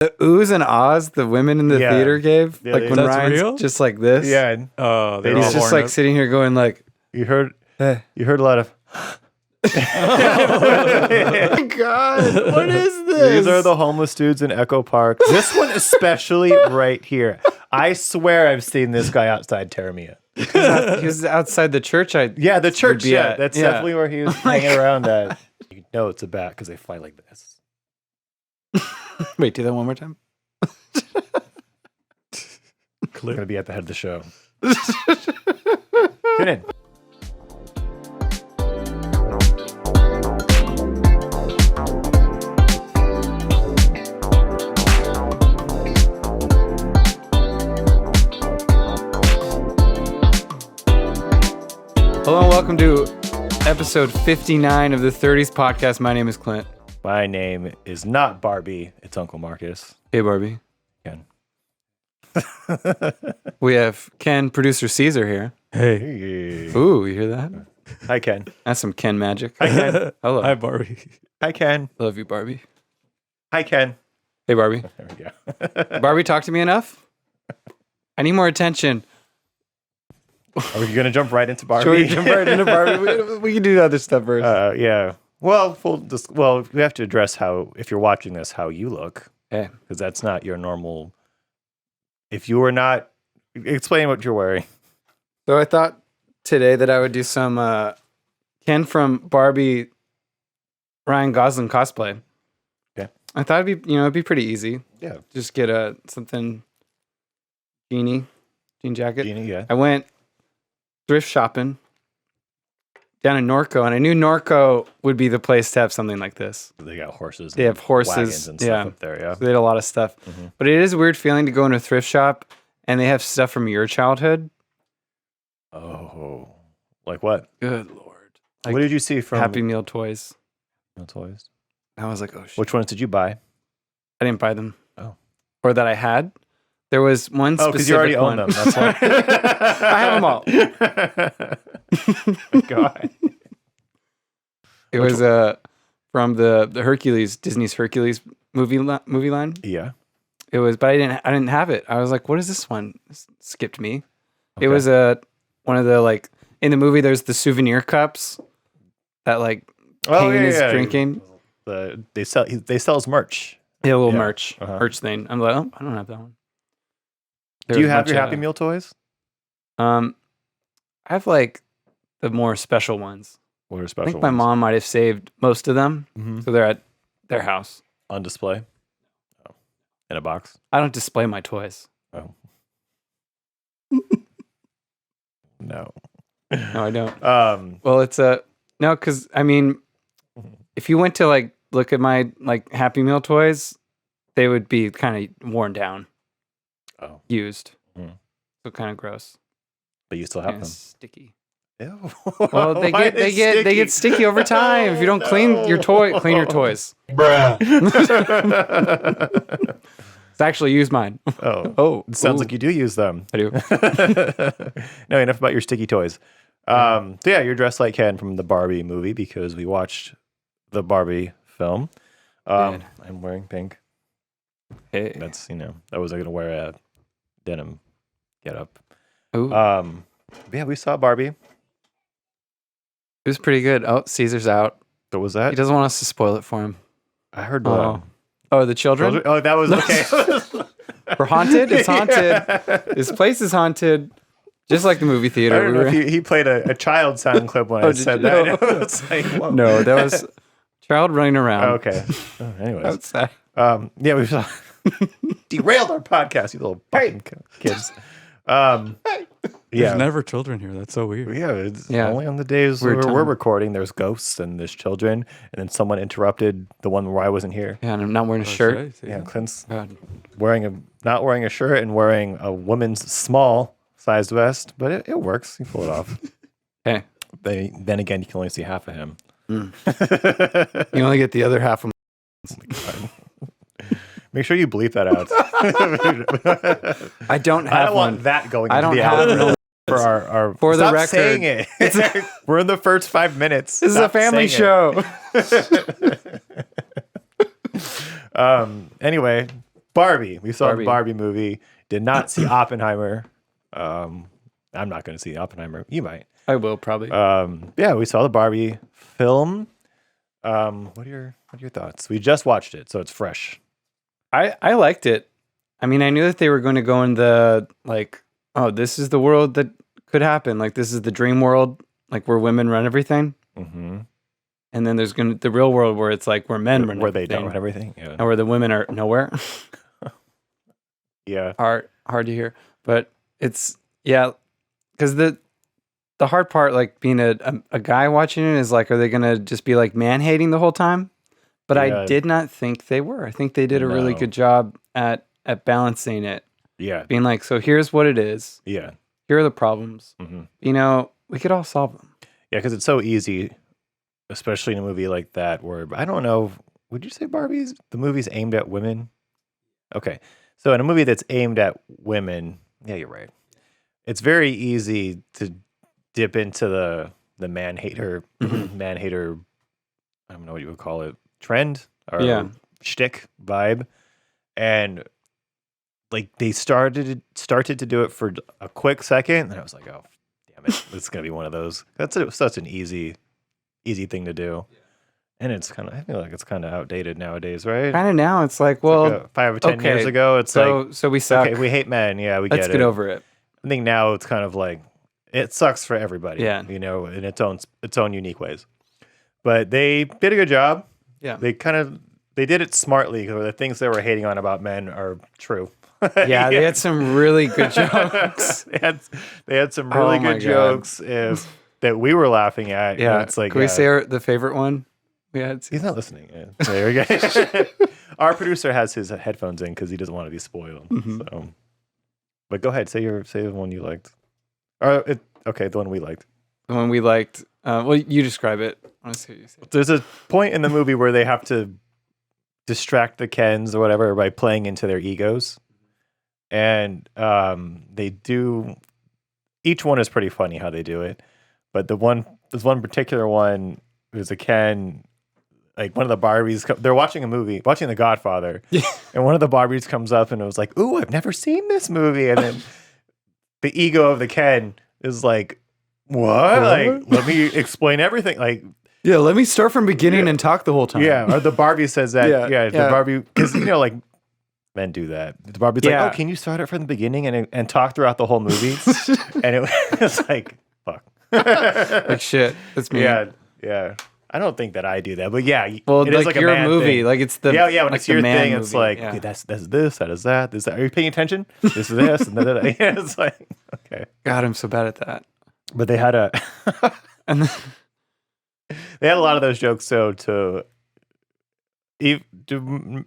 The oohs and ahs the women in the theater gave, like when Ryan's real? just like this. Yeah. Oh, He's just like sitting here going like, You heard a lot of. oh my God, what is this? These are the homeless dudes in Echo Park. This one especially right here. I swear I've seen this guy outside Terramia. He was outside the church. The church. be Yeah, at. that's Yeah. definitely where he was hanging around at. You know it's a bat because they fly like this. Wait, do that one more time. We're gonna be at the head of the show. Tune in. Hello and welcome to episode 59 of the 30s podcast. My name is Clint. My name is not Barbie. It's Uncle Marcus. Hey, Barbie. Ken. We have Ken, producer Caesar here. Hey. Ooh, you hear that? Hi, Ken. That's some Ken magic. Hi, Ken. Hello. Hi, Barbie. Hi, Ken. Love you, Barbie. Hi, Ken. Hey, Barbie. There we go. Barbie, talk to me enough? I need more attention. Are we gonna jump right into Barbie? Should we jump right into Barbie? We can do the other stuff first. Yeah. Well, we have to address how, if you're watching this, how you look, Hey. because that's not your normal. If you were not, explain what you're wearing. So I thought today that I would do some Ken from Barbie Ryan Gosling cosplay. Okay. I thought it'd be pretty easy. Yeah. Just get something jean jacket. Genie, yeah. I went thrift shopping down in Norco, and I knew Norco would be the place to have something like this. They got horses. They have horses, wagons and stuff up there. Yeah. So they had a lot of stuff. Mm-hmm. But it is a weird feeling to go into a thrift shop and they have stuff from your childhood. Oh, like what? Good Lord. Like What did you see from Happy Meal toys. No toys? I was like, oh shit. Which ones did you buy? I didn't buy them. Oh. Or that I had. There was one specific because you already own them. That's why. I have them all. God. It was from the Hercules, Disney's Hercules movie line. Yeah. It was, but I didn't have it. I was like, what is this one? It skipped me. Okay. It was one of the, like, in the movie there's the souvenir cups that like Kane is drinking. They sell his merch. Yeah, a little merch Uh-huh. merch thing. I'm like, oh, I don't have that one. Do you have your Happy Meal toys? I have like the more special ones. What are I special think my ones? mom might have saved most of them, Mhm. so they're at their house. On display? Oh. In a box? I don't display my toys. Oh. No. No, I don't. Well, it's no, because I mean, if you went to like look at my like Happy Meal toys, they would be kind of worn down, used, so kind of gross. But you still have Kinda them. sticky. Ew. Well, they get sticky over time if you don't clean your toys. Bruh. It's actually used mine. Oh, it sounds like you do use them. I do. No, enough about your sticky toys. So yeah, you're dressed like Ken from the Barbie movie because we watched the Barbie film. I'm wearing pink. Hey. That's, I was going to wear a denim getup. Ooh. Yeah, we saw Barbie. It was pretty good. Oh, Caesar's out. So was that? He doesn't want us to spoil it for him. I heard. Oh, the children? Oh, that was okay. We're haunted? It's haunted. This place is haunted. Just like the movie theater. I don't know if he played a child sound clip when I said that. It's like, whoa. No, that was child running around. Okay. Anyways. Outside. Yeah, we saw derailed our podcast, you little fucking kids. There's never children here. That's so weird. Yeah, it's only on the days where we're recording. There's ghosts and there's children, and then someone interrupted the one where I wasn't here. Yeah, and I'm not wearing a shirt. Right, Yeah, Clint's God. not wearing a shirt and wearing a woman's small sized vest, but it works. You pull it off. Hey. Then again, you can only see half of him. You only get the other half of Oh my God. Make sure you bleep that out. I don't have I don't one. want that going I into don't the have outro one. for our For the Stop record. saying it. We're in the first 5 minutes. This is a family show. Anyway, Barbie. We saw Barbie. the Barbie movie. Did not see Oppenheimer. I'm not going to see Oppenheimer. You might. I will probably. Yeah, we saw the Barbie film. What are your thoughts? We just watched it, so it's fresh. I liked it. I mean, I knew that they were going to go in the like, oh, this is the world that could happen. Like, this is the dream world, like where women run everything. Mm-hmm. And then there's the real world where it's like where men run where everything. they don't run everything. Yeah. And where the women are nowhere. Yeah. Hard to hear, but it's because the hard part, like being a guy watching it, is like, are they gonna just be like man hating the whole time? But I did not think they were. I think they did a really good job at balancing it. Yeah. Being like, so here's what it is. Yeah. Here are the problems. Mm-hmm. We could all solve them. Yeah, because it's so easy, especially in a movie like that, where I don't know. Would you say the movie's aimed at women? Okay. So in a movie that's aimed at women, yeah, you're right. It's very easy to dip into the man hater, I don't know what you would call it, trend or shtick vibe, and like they started to do it for a quick second, and I was like, oh, damn it, it's gonna be one of those. That's such an easy thing to do. And it's I feel like it's kind of outdated nowadays, right? Kind of now. It's like, well, it's like 5 or 10 years ago, it's so we suck. Okay, we hate men. Yeah, we Let's get it. get over it. I think now it's kind of like it sucks for everybody. Yeah. In its own unique ways. But they did a good job. Yeah. They did it smartly, because the things they were hating on about men are true. Yeah, they had some really good jokes. they had some really good jokes that we were laughing at. Yeah, it's like, can we say the favorite one? He's not listening. Yeah. There we go. Our producer has his headphones in because he doesn't want to be spoiled. So, but go ahead, say the one you liked. Okay, the one we liked. The one we liked. Well, you describe it. I want to see what you say. There's a point in the movie where they have to distract the Kens or whatever by playing into their egos, and they do. Each one is pretty funny how they do it, but there's one particular one. There's a Ken. Like one of the Barbies, they're watching The Godfather, and one of the Barbies comes up and it was like, "Ooh, I've never seen this movie," and then the ego of the Ken is like, "What? Like, let me explain everything." Like, yeah, let me start from beginning and talk the whole time. Yeah, or the Barbie says that. The Barbie, because like men do that. The Barbie's like, "Oh, can you start it from the beginning and talk throughout the whole movie?" And it was like, "Fuck." Like shit. That's me. Yeah. I don't think that I do that, but yeah, well, it is like your a man movie, thing. like it's the when like it's your thing, movie. it's like okay, that's this, that is that. This, are you paying attention? This is this, and yeah, it's like okay. God, I'm so bad at that. But they had and they had a lot of those jokes, so to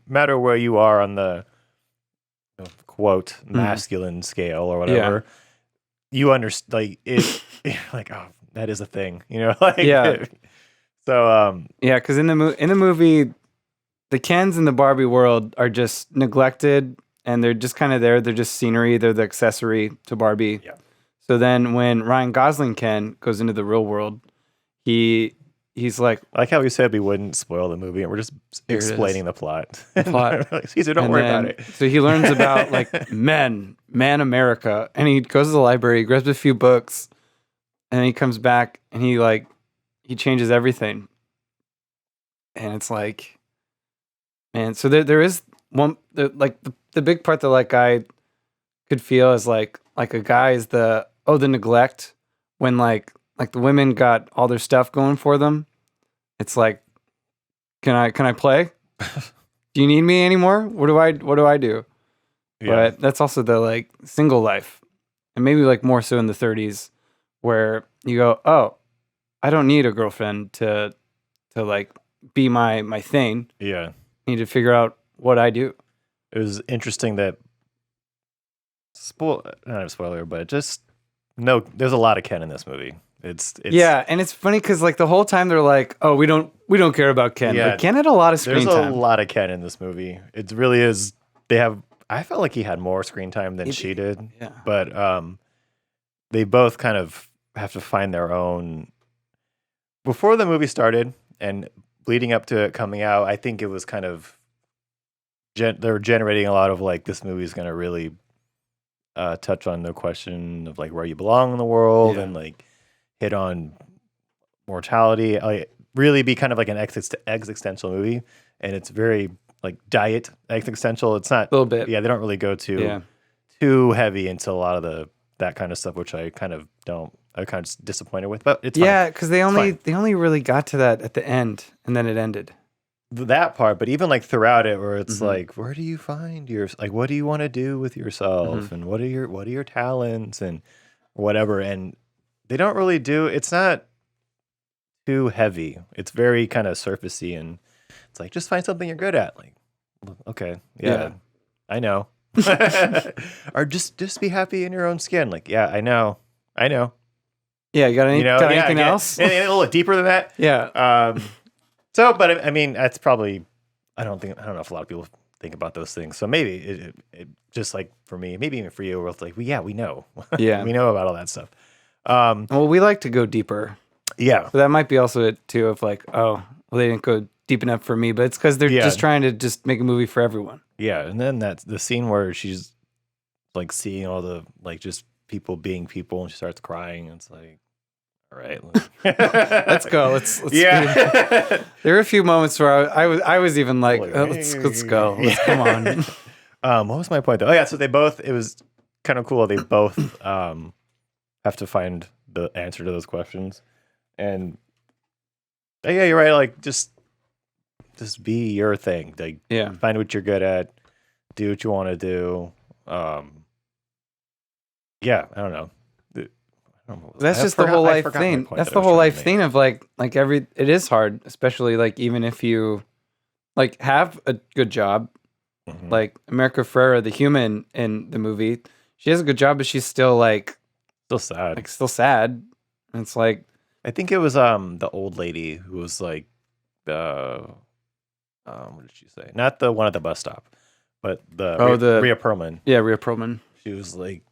matter where you are on the quote masculine scale or whatever, you understand. Like it, you're like, oh, that is a thing, like So because in the movie, the Kens in the Barbie world are just neglected, and they're just kind of there. They're just scenery. They're the accessory to Barbie. Yeah. So then when Ryan Gosling Ken goes into the real world, he's like, I like how we said we wouldn't spoil the movie, and we're just explaining the plot. Caesar, don't worry about it. So he learns about like man America, and he goes to the library, grabs a few books, and then he comes back and he changes everything. And it's like, man, so there is one, like the big part that like I could feel is like a guy is the neglect when like the women got all their stuff going for them. It's like, can I play? Do you need me anymore? What do I do? Yeah. But that's also the like single life, and maybe like more so in the 30s where you go, oh, I don't need a girlfriend to like be my thing. Yeah. I need to figure out what I do. It was interesting that not a spoiler, but just there's a lot of Ken in this movie. It's yeah, and it's funny because like the whole time they're like, oh, we don't care about Ken. Yeah, but Ken had a lot of screen time. There's a lot of Ken in this movie. It really is. I felt like he had more screen time than she did. Yeah. But they both kind of have to find their own. Before the movie started and leading up to it coming out, I think it was kind of they're generating a lot of like this movie is going to really touch on the question of like where you belong in the world and like hit on mortality. Like really be kind of like an existential movie, and it's very like diet existential. It's not a little bit. Yeah, they don't really go too heavy into a lot of that kind of stuff, which I kind of don't. I'm kind of disappointed with, but it's fine. Because they only really got to that at the end, and then it ended. That part, but even like throughout it, where it's like, where do you find like, what do you want to do with yourself, and what are your talents, and whatever, and they don't really do. It's not too heavy. It's very kind of surfacey, and it's like just find something you're good at. Like, okay, I know, or just be happy in your own skin. Like, yeah, I know. Yeah, you got anything else? And a little deeper than that. Yeah. So, but I mean, that's probably, I don't know if a lot of people think about those things. So maybe it just like for me, maybe even for you, where it's like, we know. Yeah. We know about all that stuff. Well, we like to go deeper. Yeah. So that might be also it too of like, oh, well, they didn't go deep enough for me, but it's because they're just trying to just make a movie for everyone. Yeah. And then that's the scene where she's like seeing all the, like just people being people, and she starts crying. And it's like, all right, let's go. Let's yeah. There were a few moments where I was even like, oh, let's go. Come on. What was my point though? Oh yeah, so it was kind of cool. They both have to find the answer to those questions, and yeah, you're right. Like just be your thing. Like find what you're good at, do what you want to do. Yeah, I don't know. That's just the whole life thing. That's the whole life thing of like it is hard, especially like even if you like have a good job, like America Ferrera, the human in the movie, she has a good job, but she's still sad. Like still sad. And it's like, I think it was the old lady who was like what did she say? Not the one at the bus stop, but the Rhea Perlman. Yeah, Rhea Perlman. She was like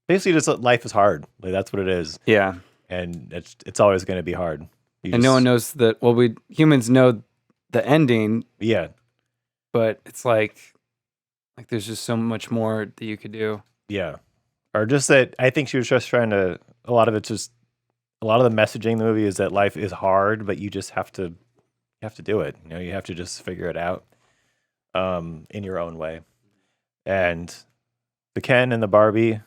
basically just life is hard. Like that's what it is. Yeah. And it's always going to be hard. No one knows that. Well, we humans know the ending. Yeah. But it's like there's just so much more that you could do. Yeah. Or just that I think she was just trying to, a lot of the messaging in the movie is that life is hard, but you just have to do it. You know, you have to just figure it out in your own way. And the Ken and the Barbie,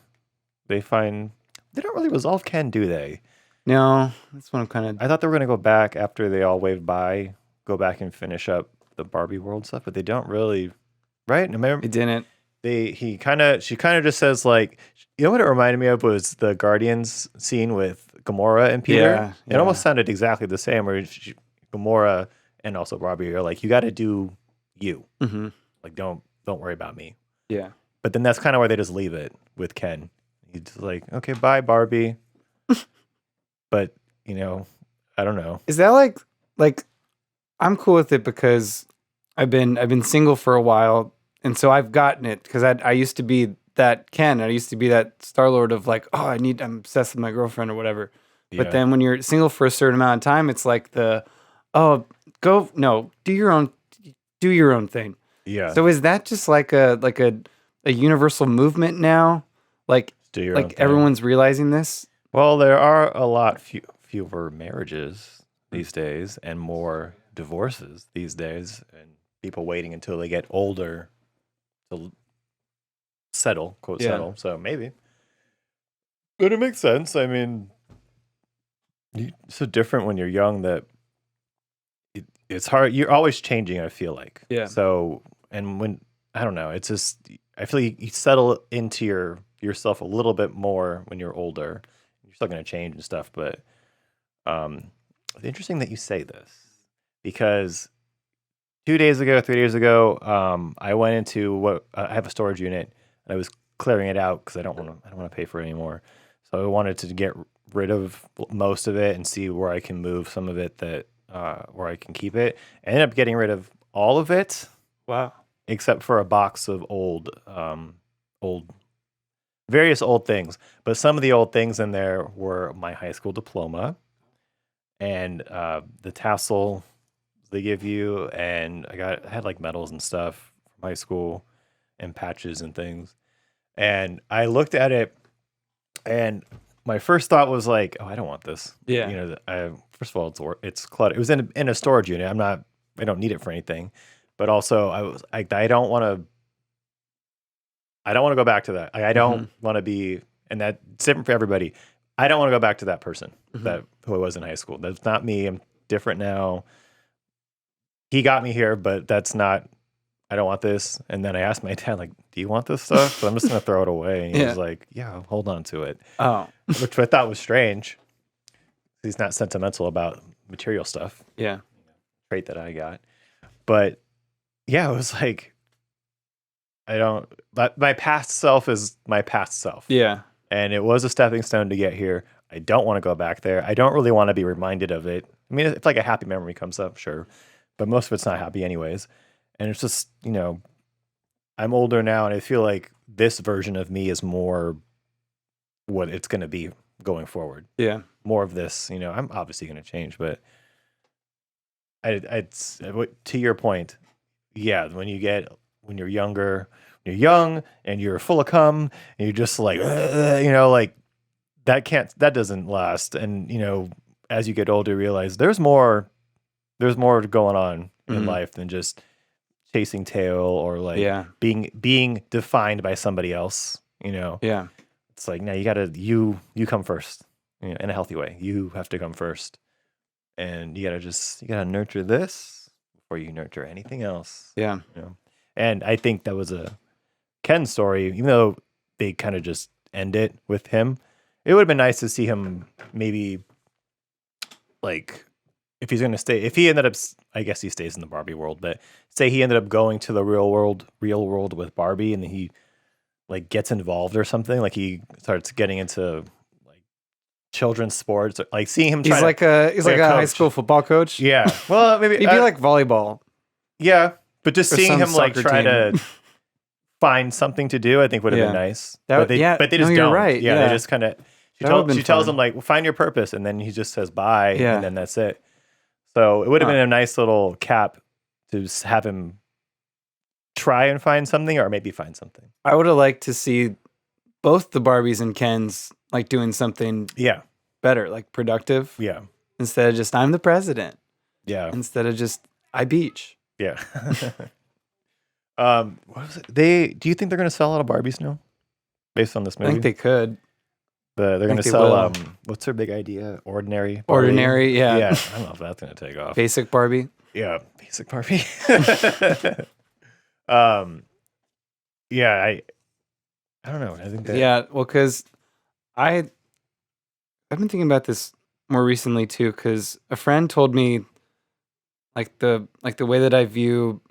they don't really resolve Ken, do they? No, that's what I'm kind of. I thought they were going to go back after they all waved by, go back and finish up the Barbie world stuff, but they don't really, right? Remember, they didn't. She kind of just says like, you know what it reminded me of was the Guardians scene with Gamora and Peter. Yeah. It almost sounded exactly the same. Where Gamora and also Barbie are like, you got to do you. Mm-hmm. Like don't worry about me. Yeah. But then that's kind of where they just leave it with Ken. He's just like, okay, bye, Barbie. But, you know, I don't know. Is that like I'm cool with it because I've been single for a while, and so I've gotten it because I used to be that Ken. I used to be that Star-Lord of like, oh, I'm obsessed with my girlfriend or whatever. Yeah. But then when you're single for a certain amount of time, it's like do your own thing. Yeah. So is that just like a universal movement now? Like everyone's realizing this? Well, there are a lot fewer marriages these days and more divorces these days, and people waiting until they get older to settle, quote settle. So maybe. But it makes sense. I mean, it's so different when you're young that it's hard. You're always changing, I feel like. Yeah. So, and when, I don't know, it's just, I feel like you settle into yourself a little bit more when you're older. You're still going to change and stuff, but it's interesting that you say this because 3 days ago, I went into I have a storage unit and I was clearing it out because I don't want to pay for it anymore. So I wanted to get rid of most of it and see where I can move some of it that where I can keep it. I ended up getting rid of all of it. Wow. Except for a box of various old things. But some of the old things in there were my high school diploma and the tassel they give you, and I had like medals and stuff from high school and patches and things. And I looked at it, and my first thought was like, "Oh, I don't want this." Yeah. First of all, it's clutter. It was in a storage unit. I don't need it for anything. But also, I don't want to. I don't want to go back to that. I don't want to be, and that's different for everybody. I don't want to go back to that person who I was in high school. That's not me. I'm different now. He got me here, but that's not. I don't want this. And then I asked my dad, like, "Do you want this stuff?" But I'm just gonna throw it away. And he was like, "Yeah, hold on to it." Oh, which I thought was strange. He's not sentimental about material stuff. Yeah. Trait that I got, but yeah, it was like my past self is my past self. Yeah. And it was a stepping stone to get here. I don't want to go back there. I don't really want to be reminded of it. I mean, if like a happy memory comes up, sure. But most of it's not happy anyways. And it's just, I'm older now, and I feel like this version of me is more what it's going to be going forward. Yeah. More of this, I'm obviously going to change, but it's to your point. Yeah. When you're younger, you're young and you're full of cum and you're just like, like that doesn't last. And, as you get older, you realize there's more going on in life than just chasing tail or like being defined by somebody else, Yeah. It's like, now you come first, in a healthy way. You have to come first, and you gotta nurture this before you nurture anything else. Yeah. And I think that was a Ken story, even though they kind of just end it with him. It would have been nice to see him maybe like, if he's going to stay, if he ended up, I guess he stays in the Barbie world, but say he ended up going to the real world with Barbie, and then he like gets involved or something, like he starts getting into like children's sports, or, like seeing him. He's like a high school football coach. Yeah. Well, maybe he'd be like volleyball. Yeah. But just seeing him like try team. to find something to do, I think would have been nice. But they just you're don't. Right. Yeah, they just kind of, she tells him like, well, find your purpose. And then he just says bye. Yeah. And then that's it. So it would have been a nice little cap to have him try and find something, or maybe find something. I would have liked to see both the Barbies and Kens like doing something better, like productive. Yeah. Instead of just, I'm the president. Yeah. Instead of just, I beach. Yeah. What was it? Do you think they're going to sell a lot of Barbies now based on this movie? I think they could. They're going to sell, what's their big idea? Ordinary Barbie? Ordinary, yeah. Yeah, I don't know if that's going to take off. Basic Barbie. Yeah, basic Barbie. Yeah, I don't know. I think that... Yeah, well, because I've been thinking about this more recently too, because a friend told me like the way that I view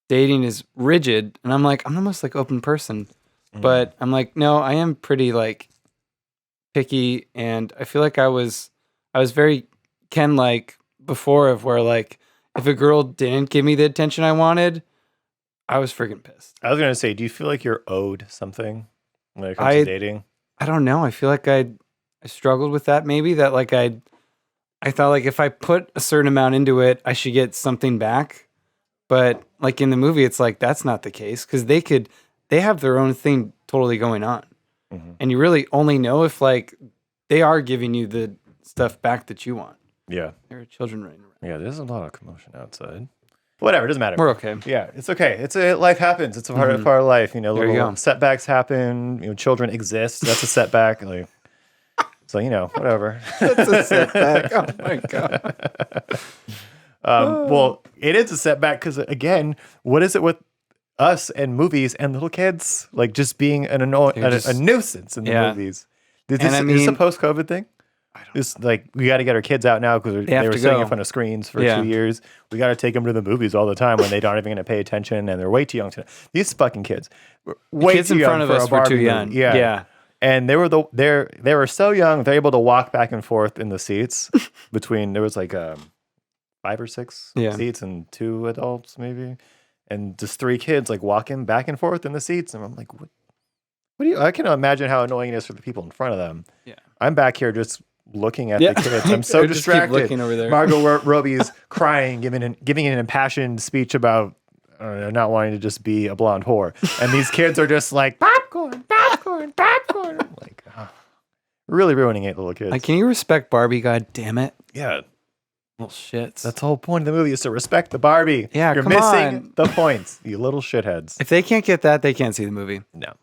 dating is rigid, and I'm like, I'm almost like open person, but I'm like, no, I am pretty like picky, and I feel like I was very Ken like before, of where like if a girl didn't give me the attention I wanted, I was freaking pissed. I was gonna say, do you feel like you're owed something when it comes to dating? I don't know. I feel like I struggled with that. Maybe that like I thought like if I put a certain amount into it, I should get something back. But like in the movie, it's like that's not the case, because they have their own thing totally going on, and you really only know if like they are giving you the stuff back that you want. Yeah, there are children running around. Yeah, there's a lot of commotion outside. Whatever, it doesn't matter. We're okay. Yeah, it's okay. Life happens. It's a part of life. Little setbacks happen. Children exist. That's a setback. Like, so whatever. That's a setback. Oh my god. Well, it is a setback because, again, what is it with us and movies and little kids? Like, just being a nuisance in the movies. Is this a post-COVID thing? It's like, we got to get our kids out now because they were sitting in front of screens for 2 years. We got to take them to the movies all the time when they aren't even going to pay attention, and they're way too young to. These fucking kids, way kids too in young front of for us a Barbie were too movie. young. Yeah. And they were so young, they're able to walk back and forth in the seats between, there was like 5 or 6 seats and 2 adults maybe, and just 3 kids like walking back and forth in the seats. And I'm like, what do you? I can imagine how annoying it is for the people in front of them. Yeah, I'm back here just looking at the kids. I'm so just keep distracted. looking over there. Margot Robbie's crying, giving an impassioned speech about not wanting to just be a blonde whore, and these kids are just like popcorn. I'm like, really ruining it, little kids. Like, can you respect Barbie? God damn it! Yeah, Little shits. that's the whole point of the movie is to respect the Barbie. Yeah, you're come missing on. the points, you little shitheads. If they can't get that, they can't see the movie. No.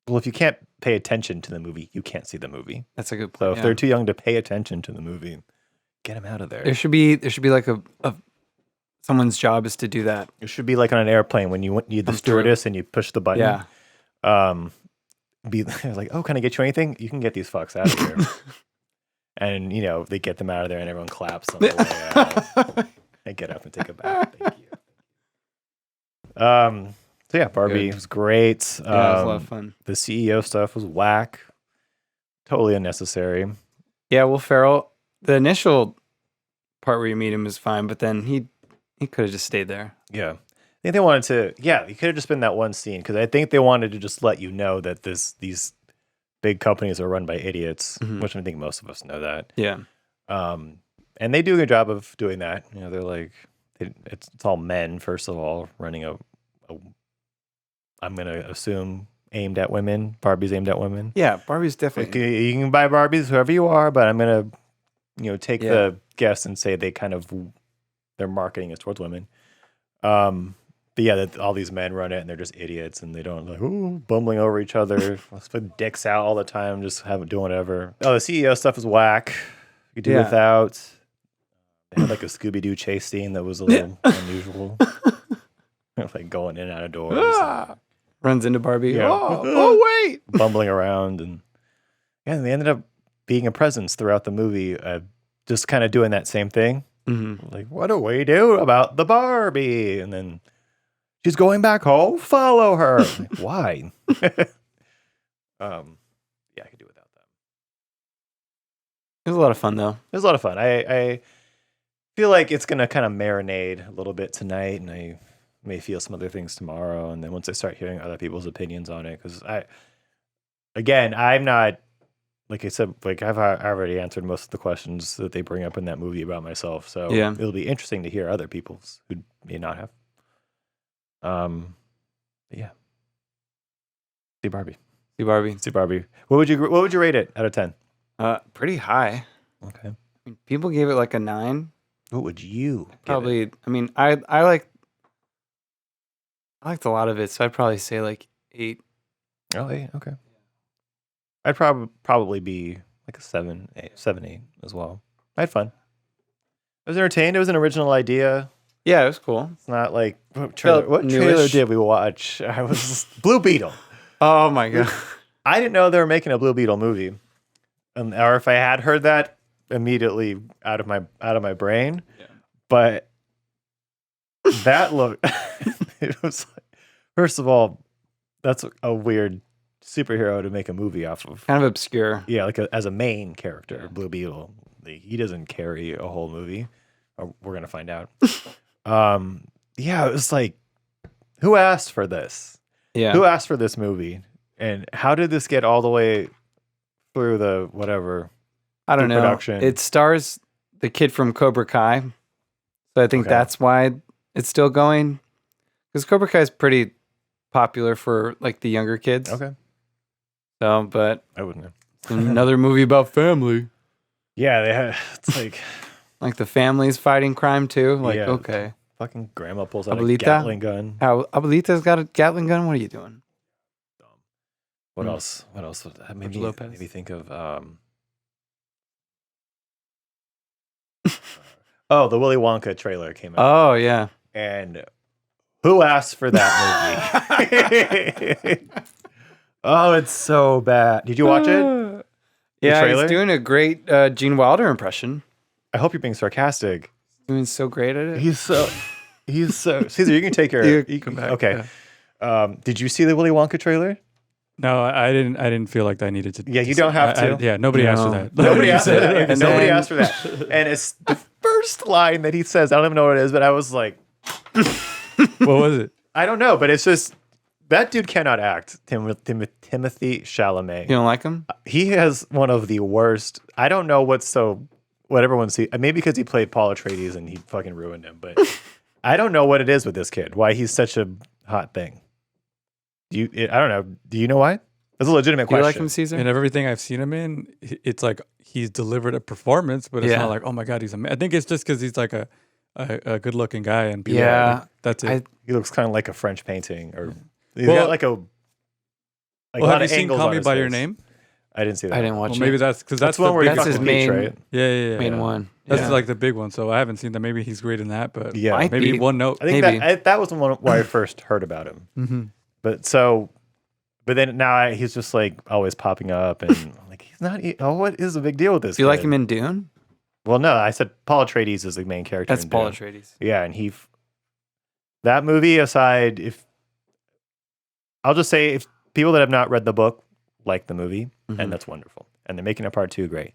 Well, if you can't pay attention to the movie, you can't see the movie. That's a good point. So if they're too young to pay attention to the movie, get them out of there. there should be like a someone's job is to do that. It should be like on an airplane when you need the stewardess and you push the button. Yeah. Be like, oh, can I get you anything? You can get these fucks out of here. And, they get them out of there and everyone claps on the way out. I get up and take a bath. Thank you. So yeah, Barbie was great. Yeah, it was a lot of fun. The CEO stuff was whack. Totally unnecessary. Yeah, Will Ferrell, the initial part where you meet him is fine, but then he could have just stayed there. Yeah. I think they wanted to, it could have just been that one scene because I think they wanted to just let you know that these big companies are run by idiots, which I think most of us know that. Yeah. And they do a good job of doing that. They're like, it's all men, first of all, running a I'm going to assume aimed at women. Barbie's aimed at women. Yeah, Barbie's definitely. Like, you can buy Barbies, whoever you are, but I'm going to, take the guess and say their marketing is towards women. But yeah, that all these men run it and they're just idiots and they don't bumbling over each other, put dicks out all the time, just doing whatever. Oh, the CEO stuff is whack. You do without. They had like a Scooby-Doo chase scene that was a little unusual. Like going in and out of doors. Runs into Barbie. Yeah. Oh, wait. Bumbling around. And they ended up being a presence throughout the movie, just kind of doing that same thing. Mm-hmm. Like, what do we do about the Barbie? And then she's going back home. Follow her. Like, why? I could do without that. It was a lot of fun, though. It was a lot of fun. I feel like it's gonna kind of marinate a little bit tonight, and I may feel some other things tomorrow. And then once I start hearing other people's opinions on it, because I'm not. Like I said, I've already answered most of the questions that they bring up in that movie about myself. So it'll be interesting to hear other people's who may not have. Yeah. See Barbie. What would you rate it out of 10? Pretty high. Okay. I mean, people gave it like a 9. What would you probably give it? I mean, I liked a lot of it, so I'd probably say like 8. Oh, 8. Okay. I'd probably be like a 7, 8 as well. I had fun. I was entertained. It was an original idea. Yeah, it was cool. It's not like what trailer did we watch? I was Blue Beetle. Oh my god! I didn't know they were making a Blue Beetle movie, or if I had heard that, immediately out of my brain. Yeah. But that looked. It was like, first of all, that's a weird superhero to make a movie off of. Kind of obscure. Yeah, like as a main character, Blue Beetle. He doesn't carry a whole movie. We're gonna find out. Yeah, it was like, who asked for this? Yeah, who asked for this movie? And how did this get all the way through the whatever? I don't know. Production? It stars the kid from Cobra Kai, so I think that's why it's still going. Because Cobra Kai is pretty popular for like the younger kids. Okay. So, but I wouldn't know. Another movie about family. Yeah, it's like the family's fighting crime too. Like, okay. Fucking grandma pulls out a Gatling gun. How Abuelita's got a Gatling gun? What are you doing? Dumb. What else? What else? Maybe think of oh, the Willy Wonka trailer came out. Oh yeah. And who asked for that movie? Oh, it's so bad. Did you watch it? Yeah, he's doing a great Gene Wilder impression. I hope you're being sarcastic. Doing so great at it. He's so Caesar, you can take your you come back. Okay. Yeah. Did you see the Willy Wonka trailer? No, I didn't feel like I needed to. Yeah, you don't have to. Nobody asked for that. Nobody asked for that. Nobody asked for that. And it's the first line that he says. I don't even know what it is, but I was like, what was it? I don't know, but it's just That dude cannot act. Timothy Chalamet. You don't like him? He has one of the worst. I don't know what everyone sees. Maybe because he played Paul Atreides and he fucking ruined him. But I don't know what it is with this kid. Why he's such a hot thing. I don't know. Do you know why? It's a legitimate question. You like him, Caesar? And everything I've seen him in, it's like he's delivered a performance, but it's not like, oh my God, he's amazing. I think it's just because he's like a good-looking guy, and people that's it. He looks kind of like a French painting, or he's got like a have you seen Call Me by Your Name? I didn't see that. I didn't watch it. Maybe that's because that's one where that's his main, right? main one. That's like the big one. So I haven't seen that. Maybe he's great in that, but maybe one note. I think that was the one where I first heard about him. Mm-hmm. But then now he's just like always popping up, and I'm like, he's not. What is the big deal with this? Do you like him in Dune? Well, no, I said Paul Atreides is the main character. That's Paul Atreides. Yeah, and that movie aside, I'll just say if people that have not read the book like the movie, and that's wonderful, and they're making a part 2 great.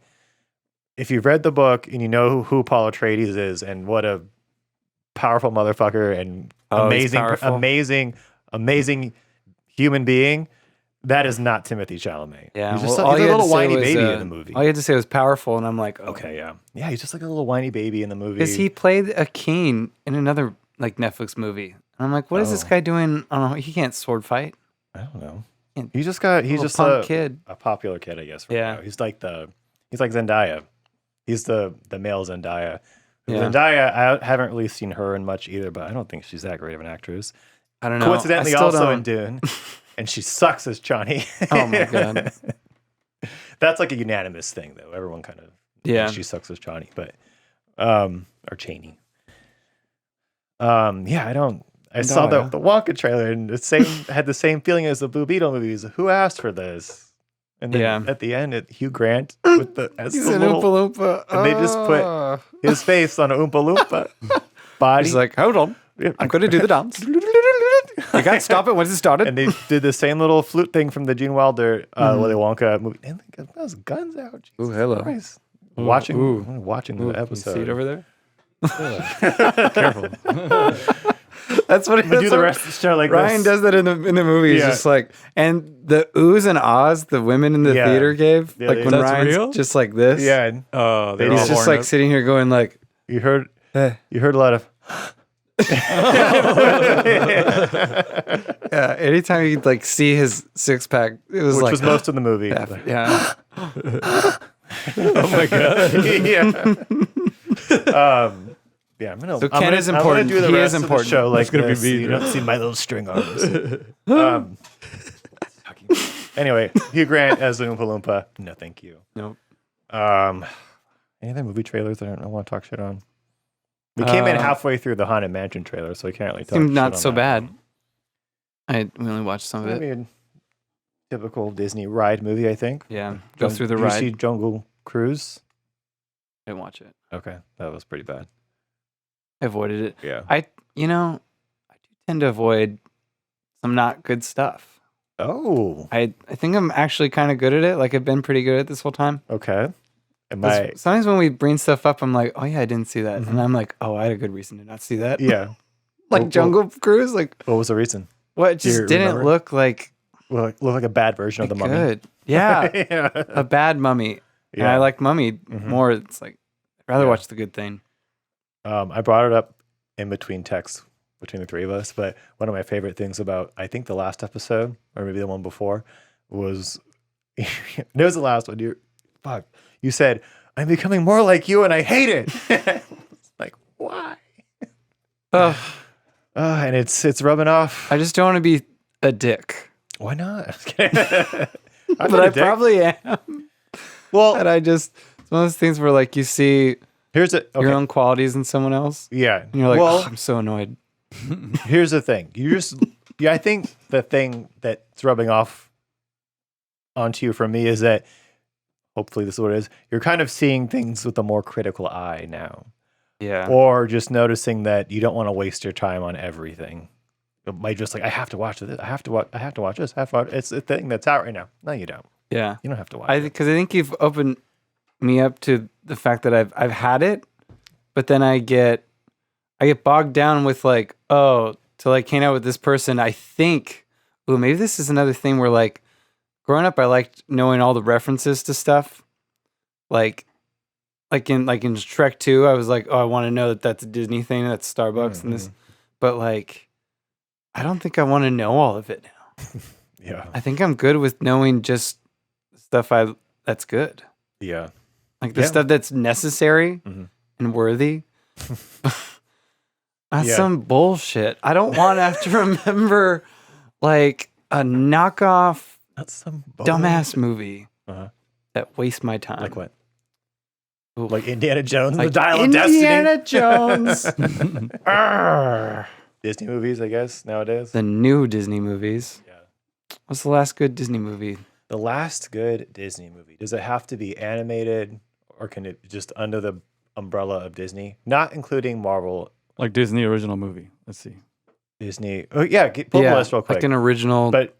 If you've read the amazing and you know who Paul Atreides is and what a powerful motherfucker and amazing human being, that is not Timothy Chalamet. Yeah, he's just a little whiny baby in the movie. All you had to say was powerful, and I'm like, okay, yeah, he's just like a little whiny baby in the movie. Because he played a king in another like Netflix movie, and I'm like, what is this guy doing? I don't know. He can't sword fight. I don't know. He's just a kid, a popular kid, I guess. Yeah, now. He's like Zendaya. He's the male Zendaya. Yeah. Zendaya, I haven't really seen her in much either, but I don't think she's that great of an actress. I don't know. Coincidentally, also in Dune, and she sucks as Chani. Oh my God. That's like a unanimous thing, though. Everyone kind of thinks she sucks as Chani, but or Chaney. I saw the Wonka trailer and had the same feeling as the Blue Beetle movies. Who asked for this? And then at the end, Hugh Grant with he's an Oompa Loompa, and they just put his face on an Oompa Loompa body. He's like, hold on, I'm going to do the dance. I can't stop it once it started. And they did the same little flute thing from the Gene Wilder Willy Wonka movie, and they got those guns out. Jesus ooh, hello. Christ. Watching the episode. See it over there. Careful. That's what he do the rest of the show like Ryan this. does that in the movie. He's just like, and the oohs and ahs the women in the theater gave, like when Ryan's real? Just like this. Yeah. He's just like sitting here going like, you heard a lot of. Yeah. Anytime you like see his 6-pack, it was which was most of the movie. Yeah. Oh my God. Yeah, I'm gonna. So Ken is important. Do the he rest is important. Of the show like gonna this. Be me, you don't see my little string arms. Anyway, Hugh Grant as Oompa Loompa. No, thank you. Nope. Any other movie trailers I don't want to talk shit on? We came in halfway through the Haunted Mansion trailer, so I can't really talk. Seemed shit not on so that bad. one. We only watched some of it. I mean, typical Disney ride movie, I think. Yeah, go through the ride. Did you see Jungle Cruise? I didn't watch it. Okay, that was pretty bad. I avoided it. Yeah. I do tend to avoid some not good stuff. Oh. I think I'm actually kind of good at it. Like I've been pretty good at this whole time. Okay. Sometimes when we bring stuff up, I'm like, oh yeah, I didn't see that. And I'm like, oh, I had a good reason to not see that. Yeah. Like Jungle Cruise? Like what was the reason? Well, it just didn't look like look like a bad version of the Mummy. Good. Yeah. Yeah. A bad Mummy. Yeah. And I like Mummy more. It's like I'd rather watch the good thing. I brought it up in between texts between the three of us, but one of my favorite things about I think the last episode or maybe the one before was it was the last one. You said I'm becoming more like you and I hate it. Like why? And it's rubbing off. I just don't want to be a dick. Why not? But I probably am. Well, and it's one of those things where like you see your own qualities in someone else. Yeah. And you're like, I'm so annoyed. Here's the thing. I think the thing that's rubbing off onto you from me is that hopefully this is what it is. You're kind of seeing things with a more critical eye now. Yeah. Or just noticing that you don't want to waste your time on everything. By just like, I have to watch this. I have to watch this. It's a thing that's out right now. No, you don't. Yeah. You don't have to watch it. Because I think you've opened me up to the fact that I've had it, but then I get bogged down with like, oh, to like hang out with this person, I think ooh, maybe this is another thing where like growing up, I liked knowing all the references to stuff. Like in Shrek 2, I was like, oh, I want to know that that's a Disney thing, that's Starbucks and this. But like, I don't think I want to know all of it now. Yeah. I think I'm good with knowing just stuff that's good. Yeah. Like the stuff that's necessary and worthy. That's some bullshit. I don't want to have to remember like a knockoff That's some dumbass movie that wastes my time. Like what? Oof. Like Indiana Jones, Like the Dial of Destiny. Indiana Jones. Disney movies, I guess, nowadays. The new Disney movies. Yeah. What's the last good Disney movie? The last good Disney movie. Does it have to be animated or can it just under the umbrella of Disney? Not including Marvel. Like Disney original movie. Let's see. Disney. Oh, yeah. Pull the list real quick. Like an original. But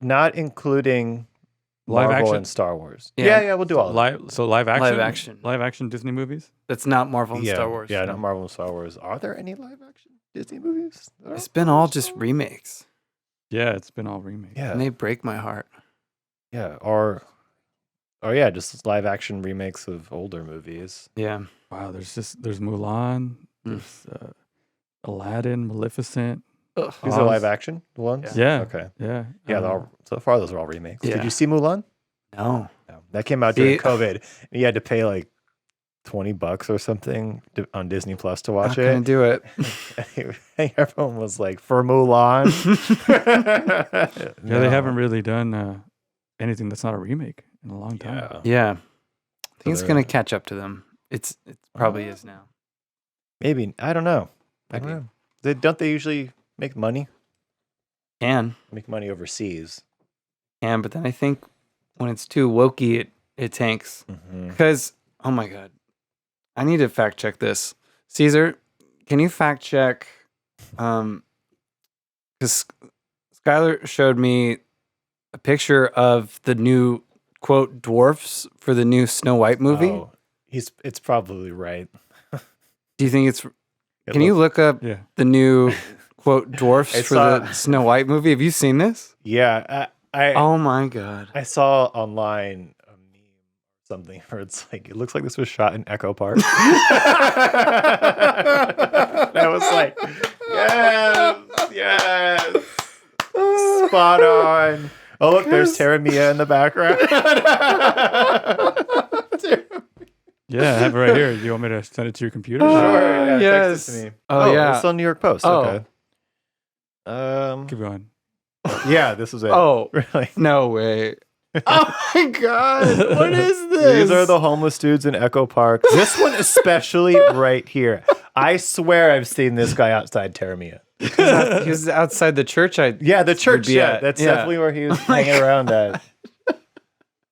not including Live Marvel action? and Star Wars. Yeah. Yeah, we'll do all of that. Live action? Live action. Live action Disney movies? That's not Marvel and Yeah, Star Wars. Yeah, not Marvel and Star Wars. Are there any live action Disney movies? It's been all just remakes. Yeah, it's been all remakes. Yeah. And they break my heart. Yeah. Or yeah, just live action remakes of older movies. Yeah. Wow, there's Mulan, there's Aladdin, Maleficent. These are live action ones? Yeah. Okay. Yeah. Yeah, so far those are all remakes. Yeah. Did you see Mulan? No. No. That came out during COVID. And you had to pay like $20 or something on Disney Plus to watch Not gonna it. do it. And everyone was like, for Mulan. Yeah, they haven't really done anything that's not a remake in a long time. Yeah. Yeah. I think it's they're- gonna catch up to them. It probably is now. Maybe. I don't know. I don't Maybe. know. Don't they usually make money? Make money overseas. But then I think when it's too wokey, it tanks. Because, oh my God, I need to fact check this. Caesar, can you fact check? Because Skylar showed me a picture of the new, quote, dwarfs for the new Snow White movie. Oh, it's probably right. Do you think it's... Can you look up Yeah. the new, quote, dwarfs for the Snow White movie? Have you seen this? Yeah. Oh my God. I saw online a meme or something where it's like, it looks like this was shot in Echo Park. I was like, yes, spot on. Oh, look, there's Tara Mia in the background. Yeah, I have it right here. Do you want me to send it to your computer? Sure, yeah, yes. text it to me. Oh, yeah. It's on New York Post. Oh. Okay. Keep going. Yeah, this was it. Oh, Really? no way. Oh my God. What is this? These are the homeless dudes in Echo Park. This one especially right here. I swear I've seen this guy outside Taramia. He was outside the church. Yeah, the church. be Yeah, at. that's Yeah. definitely where he was hanging around at.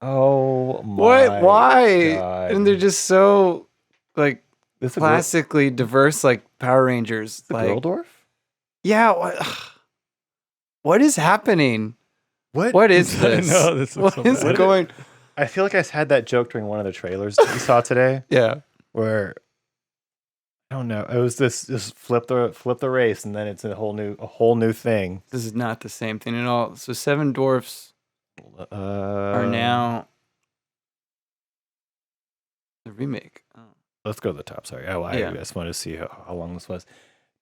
Oh my! What? Why? God. And they're just so like This is classically diverse, like Power Rangers. a Like, girl dwarf? yeah. What is happening? What is I this? know, this looks What so is bad. going? I feel like I had that joke during one of the trailers that we saw today, Yeah. where I don't know. It was this flip the race, and then it's a whole new thing. This is not the same thing at all. So Seven Dwarfs are now the remake. Oh. Let's go to the top. Sorry. Yeah. I just wanted to see how long this was.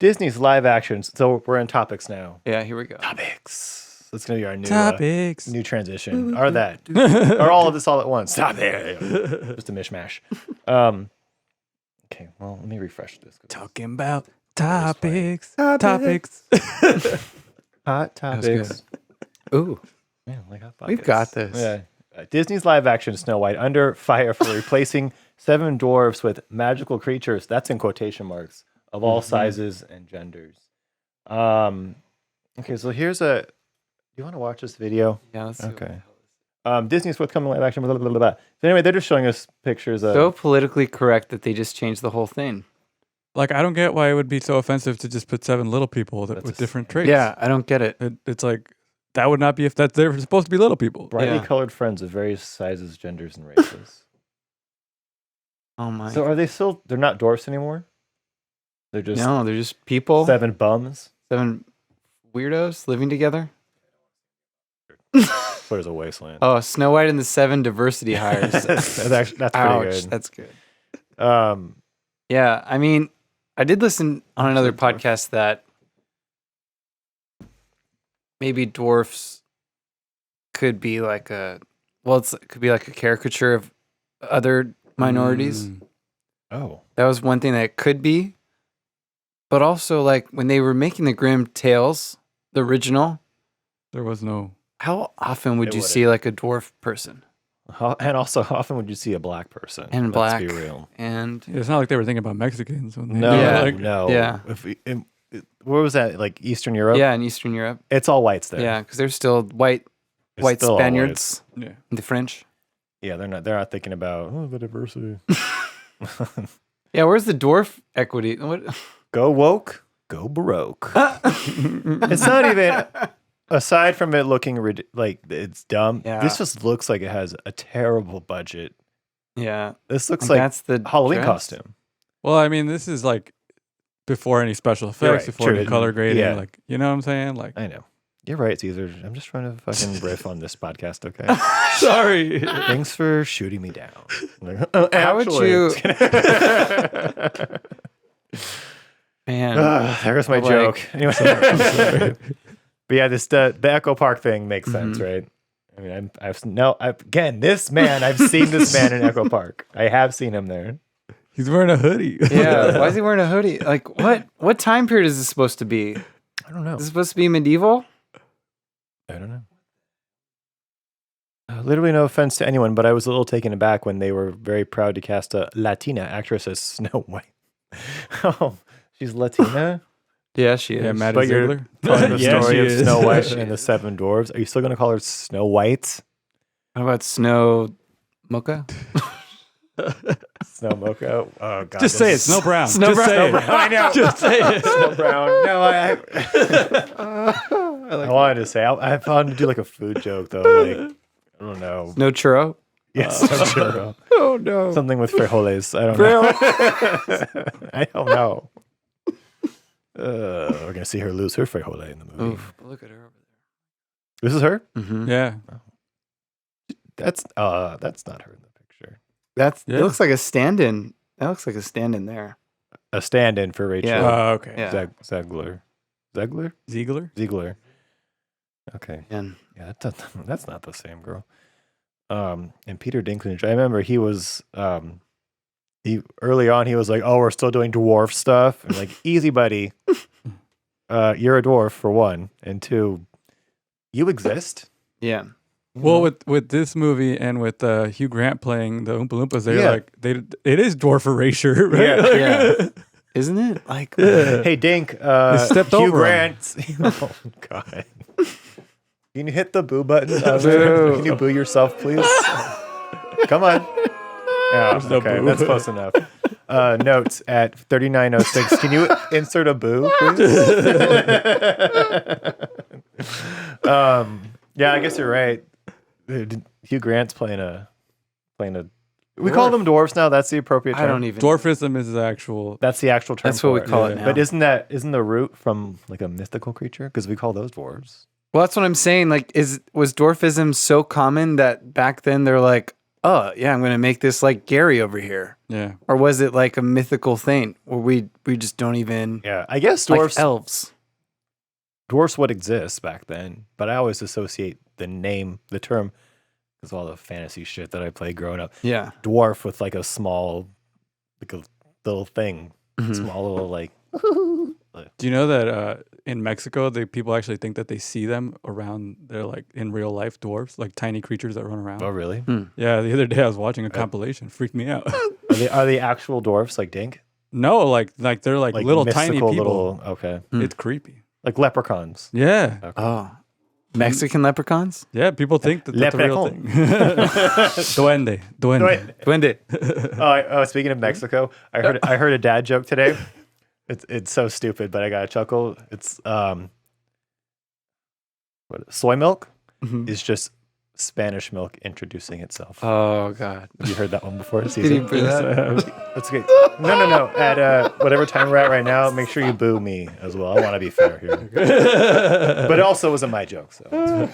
Disney's live actions. So we're in topics now. Yeah, here we go. Topics. That's gonna be our new Topics. new transition. Or that. Or all of this all at once. Stop it. Just a mishmash. Okay. Well, let me refresh this. Talking about Topics. topics. Hot topics. Ooh, Yeah, like hot we've pockets. got this. Yeah. Disney's live action Snow White under fire for replacing 7 dwarfs with magical creatures. That's in quotation marks of all sizes and genders. Okay, so here's a. You want to watch this video? Yeah, let's see. Okay. Disney's forthcoming live action. Blah, blah, blah, blah. So anyway, they're just showing us pictures of. So politically correct that they just changed the whole thing. Like, I don't get why it would be so offensive to just put 7 little people That's with a- different traits. Yeah, I don't get it. It's like, that would not be if that they're supposed to be little people. brightly Yeah. colored friends of various sizes, genders, and races. Oh my. So are they still? They're not dwarfs anymore. They're just No, they're just people. 7 bums. 7 weirdos living together. Twitter's a wasteland. Oh, Snow White and the 7 diversity hires. that's pretty good. That's good. Um, Yeah, I mean, I did listen on another podcast that maybe dwarfs could be like it could be like a caricature of other minorities. Oh, that was one thing that it could be. But also, like when they were making the Grimm Tales, the original, there was no. How often would you see like a dwarf person? And also, how often would you see a black person? And black. Let's be real. And It's not like they were thinking about Mexicans. When no, Yeah. Yeah. Where was that? Like Eastern Europe? Yeah, in Eastern Europe. It's all whites there. Yeah, because there's still white still all Spaniards. Yeah. The French. Yeah, they're not thinking about the diversity. Yeah, where's the dwarf equity? What? Go woke, go baroque. It's not even. Aside from it looking like it's dumb, this just looks like it has a terrible budget. Yeah, this looks like that's the Halloween costume. Well, I mean, this is like before any special effects, before any color grading. Like, you know what I'm saying? Like, I know. You're right, Caesar. I'm just trying to fucking riff on this podcast, okay? Sorry. Thanks for shooting me down. How would you? Man, there's my joke. Anyway. But yeah, the Echo Park thing makes sense, right? I mean, I've this man, I've seen this man in Echo Park. I have seen him there. He's wearing a hoodie. Yeah, why is he wearing a hoodie? Like, what time period is this supposed to be? I don't know. Is it supposed to be medieval? I don't know. Literally no offense to anyone, but I was a little taken aback when they were very proud to cast a Latina actress as Snow White. Oh, she's Latina? Yeah, she is. Yeah, Maddie But you're Ziegler. telling the story of is. Snow White and the 7 Dwarves. Are you still going to call her Snow White? How about Snow Mocha? Snow Mocha? Oh, God. Just say it. Snow Brown. Snow Just Brown. say it. Brown. I know. Just say it. Snow Brown. No, I wanted to say, I wanted to do like a food joke, though. Like, I don't know. No churro? Yes, no churro. Oh, no. Something with frijoles. I don't know. I don't know. We're going to see her lose her frijole in the movie. Oof, look at her over This is her? there. Mm-hmm. Yeah. That's not her in the picture. It looks like a stand-in. That looks like a stand-in there. A stand-in for Rachel. Yeah. Okay. Yeah. Ziegler. Ziegler? Okay. And Yeah, that's not the same girl. And Peter Dinklage, I remember he was early on he was like, "Oh, we're still doing dwarf stuff." And like, "Easy, buddy. You're a dwarf for one, and two, you exist." yeah. Well, with this movie and with Hugh Grant playing the Oompa Loompas, it is dwarf erasure, right? Yeah. Isn't it? Like, Hey, Dink, stepped Hugh over Grant. Oh, God. Can you hit the boo button? Boo. Can you boo yourself, please? Come on. Yeah, no okay, boo. that's close enough. Notes at 3906. Can you insert a boo, please? Yeah, I guess you're right. Hugh Grant's playing a. We call them dwarves now. That's the appropriate term. I don't even. Dwarfism is the actual. That's the actual term. That's what we call it now. But isn't the root from like a mythical creature? Because we call those dwarves. Well, that's what I'm saying. Like, was dwarfism so common that back then they're like, "Oh, yeah, I'm going to make this like Gary over here," Yeah. or was it like a mythical thing where we just don't even? Yeah, I guess Like elves. Dwarfs would exist back then, but I always associate the term, because all the fantasy shit that I played growing up. Yeah. Dwarf with like a small, like a little thing, Mhm. small little like. Do you know that in Mexico, people actually think that they see them around? They're like in real life dwarfs, like tiny creatures that run around. Oh, really? Yeah, the other day I was watching a compilation, freaked me out. Are they actual dwarfs like Dink? No, like they're like little tiny mystical people. Okay, It's creepy. like leprechauns. Yeah, Okay. Oh, Mexican leprechauns. yeah. People think that that's a real thing. Duende. Duende. Speaking of Mexico, I heard a dad joke today. It's so stupid, but I got a chuckle. It's soy milk is just Spanish milk introducing itself. Oh God. Have you heard that one before? Did you boo that? That's okay. No. At whatever time we're at right now, make sure you boo me as well. I want to be fair here. But it also wasn't my joke, so.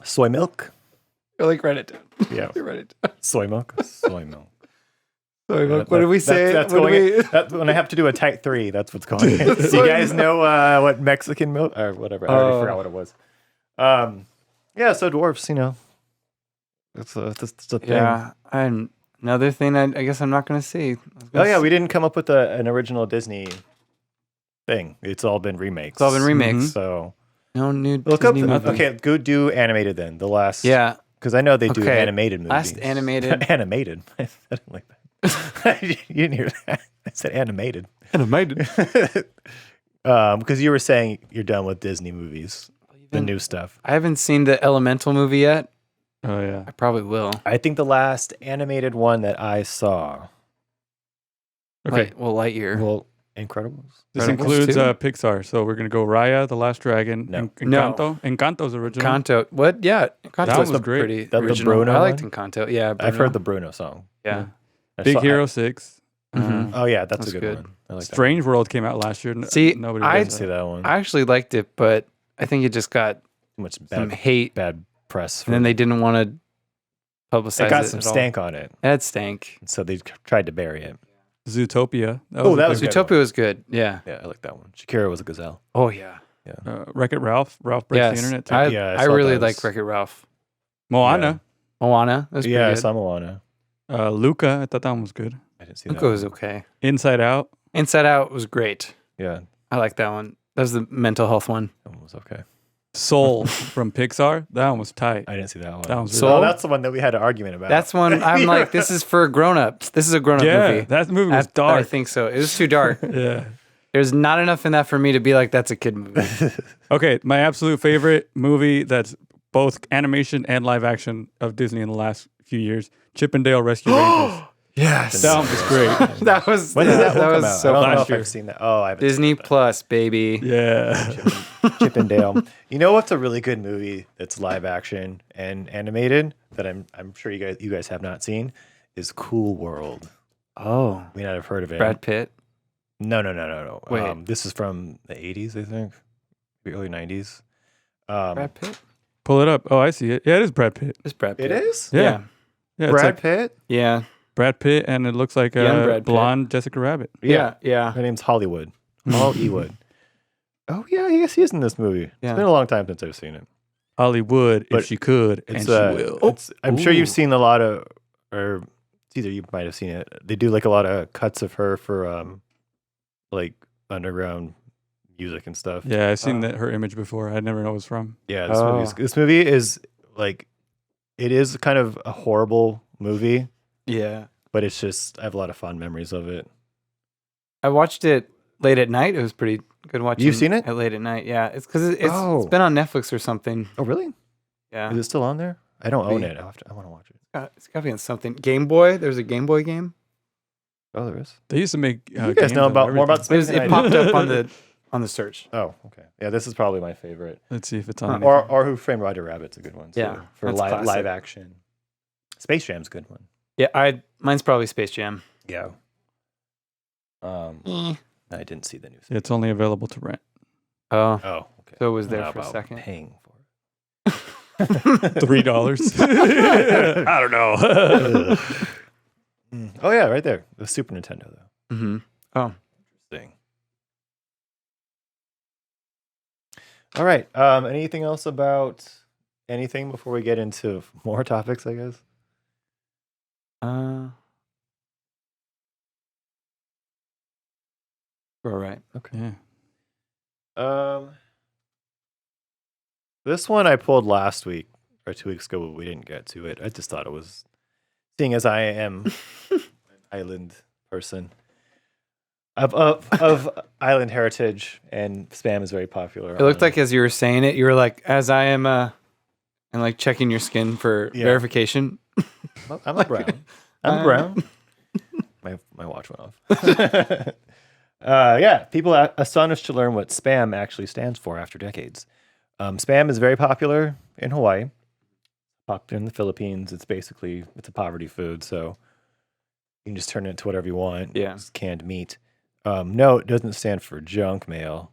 Soy milk. Like, write it down. Yeah. Write it down. Soy milk. Soy milk. Soy milk. What did we say? That's when I have to do a type 3. That's what's going in. Do you guys know what Mexican milk or whatever? I already forgot what it was. Yeah. So dwarfs, it's a thing. Yeah. And another thing I guess I'm not going to see. Oh yeah, we didn't come up with an original Disney thing. It's all been remakes. It's all been remakes. Mm-hmm. So no new look Disney up. movie. Okay, go do animated then. The last. Yeah. Because I know they do animated movies. Last animated. Animated. I said it like that. You didn't hear that. I said animated. Animated. Because you were saying you're done with Disney movies, the new stuff. I haven't seen the Elemental movie yet. Oh yeah, I probably will. I think the last animated one that I saw. okay. Lightyear. Well, Incredibles. This Incredibles includes 2? Pixar, so we're gonna go Raya, The Last Dragon, No. Encanto. Encanto's original. Encanto. What? Yeah. Encanto That was was great. pretty The original. Bruno I liked one? Encanto. Yeah. Bruno. I've heard the Bruno song. Yeah. Big Hero 6. Mhm. Oh yeah, that's That's a good. one. I like Strange World came out last year. See, Nobody that. I I- didn't see that one. I actually liked it, but I think it just got Too much some bad hate, press. and then they didn't want to publicize it got it some at all. stank on it, It stank. so they tried to bury it. Zootopia. That a was big- good. Zootopia was good. Yeah. Yeah, I like that one. Shakira was a gazelle. Oh yeah. Wreck-It Ralph. Ralph breaks Yes. the internet too. I Yeah, I I saw really those. like Wreck-It Ralph. Moana. Moana. That was pretty Yeah, I good. saw Moana. Luca. I thought that one was good. I didn't see that. Luca was okay. Inside Out. Inside Out was great. Yeah, I like that one. That was the mental health one. that one was okay. Soul from Pixar. That one was tight. I didn't see that one. That was Soul? Oh, that's the one that we had an argument about. That's one I'm like, this is for grown-ups. This is a grown-up Yeah, movie. that movie was I dark. think so. It was too dark. Yeah. There's not enough in that for me to be like, that's a kid movie. Okay, my absolute favorite movie that's both animation and live action of Disney in the last few years, Chip and Dale Rescue Rangers. Yes. That one was great. That was When did that one come was out? so I don't know last if year. I've seen that. Oh, I haven't. Disney seen Plus, baby. Yeah. Chip and Dale. You know what's a really good movie that's live action and animated that I'm sure you guys have not seen is Cool World. Oh. You may not have heard of it. Brad Pitt. No. Wait. This is from the 80s, I think, the early 90s. Brad Pitt? Pull it up. Oh, I see it. Yeah, it is Brad Pitt. It's Brad Pitt. It is? Yeah. Yeah, it's Brad like Pitt? Yeah. Brad Pitt, and it looks like Young Brad Pitt. blonde Jessica Rabbit. Yeah. Yeah. Her name's Hollywood. Hollywood. Oh, yeah, I guess he is in this movie. Yeah. It's been a long time since I've seen it. Hollywood, But if she could, and It's, she will. I'm sure you've Ooh. seen a lot of, or it's either you might have seen it. They do like a lot of cuts of her for like underground music and stuff. Yeah, I've seen her image before. I never know it was from. Yeah, Oh. this movie is like, it is kind of a horrible movie, Yeah. but it's just, I have a lot of fond memories of it. I watched it late at night. It was pretty good watching. You've seen it? At late at night. Yeah. It's because it's Oh. been on Netflix or something. Oh, really? Yeah. Is it still on there? I don't own Maybe. it. I want to watch it. It's got to be on something. Game Boy. There's a Game Boy game. Oh, there is. They used to make. You guys games know out of about more about everything. space than I It do. popped up on the search. Oh, okay. Yeah, this is probably my favorite. Let's see if it's on. Or Who Framed Roger Rabbit's a good one too. Yeah, For that's classic. live action. Space Jam's a good one. Yeah, mine's probably Space Jam. Yeah. I didn't see the news. It's only available to rent. Oh, Oh, okay. so it was there How for a about second. Paying for $3. I don't know. it. Oh yeah, right there. The Super Nintendo though. Mm-hmm. Oh, Thing. All right. Anything else about anything before we get into more topics? I guess. we're all right. Yeah. This one I pulled last week or 2 weeks ago, but we didn't get to it. I just thought it was, seeing as I am an island person of island heritage, and Spam is very popular. It looked like as you were saying it, you were like, as I am, and like checking your skin for verification. I'm a brown. I'm brown. My watch went off. Yeah, people are astonished to learn what Spam actually stands for after decades. Spam is very popular in Hawaii, popular in the Philippines. It's a poverty food, so you can just turn it into whatever you want. Yeah. It's canned meat. No, it doesn't stand for junk mail.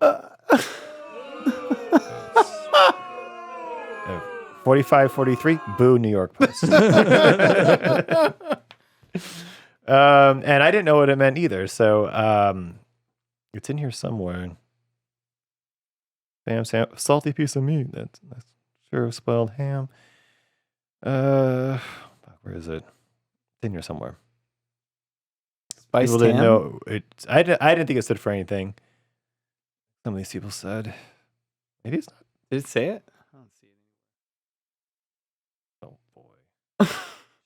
4543, boo New York Post. And I didn't know what it meant either. So it's in here somewhere. Sam, salty piece of meat. That's sure spoiled ham. Where is it? It's in here somewhere. Spiced People didn't ham? know it. I didn't think it stood for anything. Some of these people said. Maybe it's not. Did it say it? I don't see Oh boy.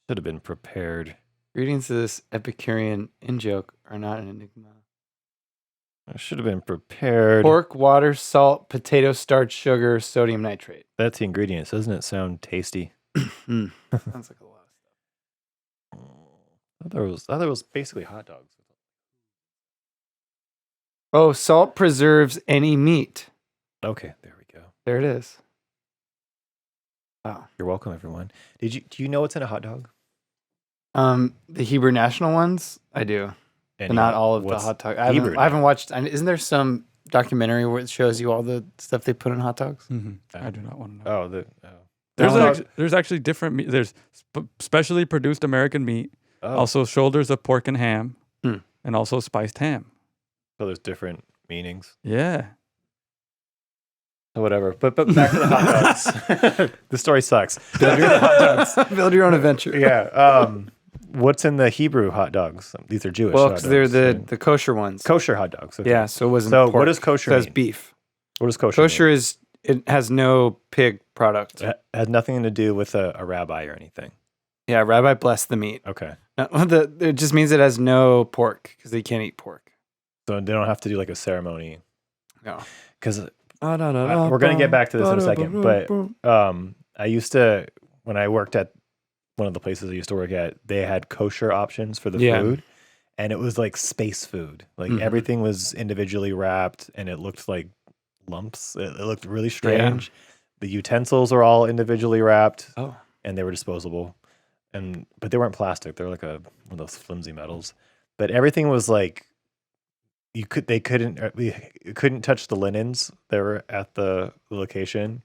Should have been prepared. Greetings to this Epicurean in-joke are not an enigma. I should have been prepared. Pork, water, salt, potato starch, sugar, sodium nitrate. That's the ingredients. Doesn't it sound tasty? Sounds like a lot of stuff. I thought it was basically hot dogs. Oh, salt preserves any meat. Okay, there we go. There it is. Wow. You're welcome, everyone. Do you know what's in a hot dog? The Hebrew national ones, I do. But not all of the hot dogs. I haven't watched. Isn't there some documentary where it shows you all the stuff they put in hot dogs? Mm-hmm. I do not want to know. There's actually different meat. There's specially produced American meat, also shoulders of pork and ham, and also spiced ham. So there's different meanings. Yeah. So whatever. But back to the hot dogs. The story sucks. Build your own hot dogs. Build your own adventure. Yeah. What's in the Hebrew hot dogs? These are Jewish. Well, because they're the kosher ones. Kosher hot dogs. Okay. Yeah, so it wasn't. So pork. what does kosher mean? It says beef. What does kosher Kosher mean? it has no pig product. It has nothing to do with a rabbi or anything. Yeah, rabbi blessed the meat. Okay. It just means it has no pork because they can't eat pork. So they don't have to do like a ceremony. No. Because we're going to get back to this in a second. But I used to, when I worked at one of the places I used to work at, they had kosher options for the food. And it was like space food. Like everything was individually wrapped and it looked like lumps. It looked really strange. Yeah. The utensils are all individually wrapped. Oh. And they were disposable. But they weren't plastic. They were like one of those flimsy metals. But everything was like, you couldn't touch the linens that were at the location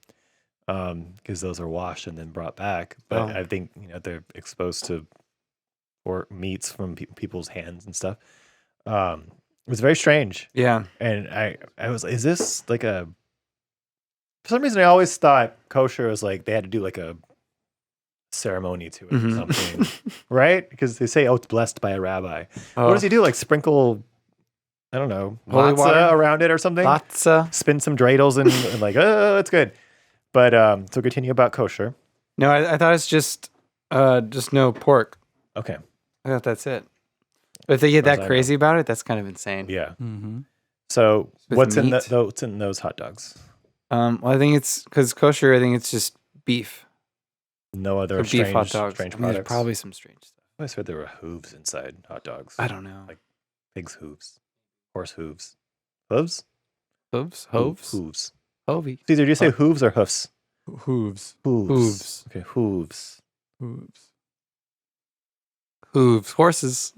because those are washed and then brought back. But I think they're exposed to meats from people's hands and stuff. It was very strange. Yeah, and I was like, is this like a? For some reason, I always thought kosher was like they had to do like a ceremony to it or something, right? Because they say, it's blessed by a rabbi. What does he do? Like sprinkle, I don't know, matzah around it or something? Matzah. Spin some dreidels and like, it's good. But so continue about kosher. No, I thought it's just no pork. Okay. I thought that's it. But if they get that crazy about it, that's kind of insane. Yeah. Mm-hmm. So what's in those hot dogs? Well, I think it's because kosher. I think it's just beef. No other beef hot dogs. Strange There's products. probably some strange stuff. I always heard there were hooves inside hot dogs. I don't know. Like pig's hooves, horse hooves, hooves, hooves, hooves. Hovey. Caesar, do you say hooves or hoofs? Hooves. Hooves. Okay, hooves. Hooves. Hooves. Horses.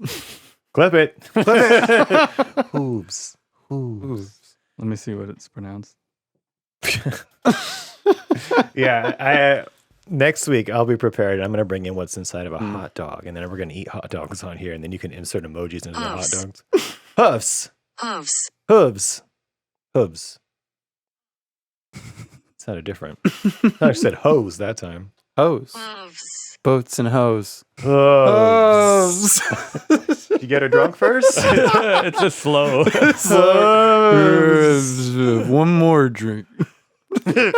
Clip it. Clip it. Hooves. Hooves. Let me see what it's pronounced. Yeah, next week I'll be prepared. I'm going to bring in what's inside of a hot dog, and then we're going to eat hot dogs on here, and then you can insert emojis into the hot dogs. Hoofs. Hooves. Hooves. Hooves. Sounded different. I said hose that time. Hose. Hooves. Boats and hose. Hose. You get her drunk first? It's just slow. One more drink. A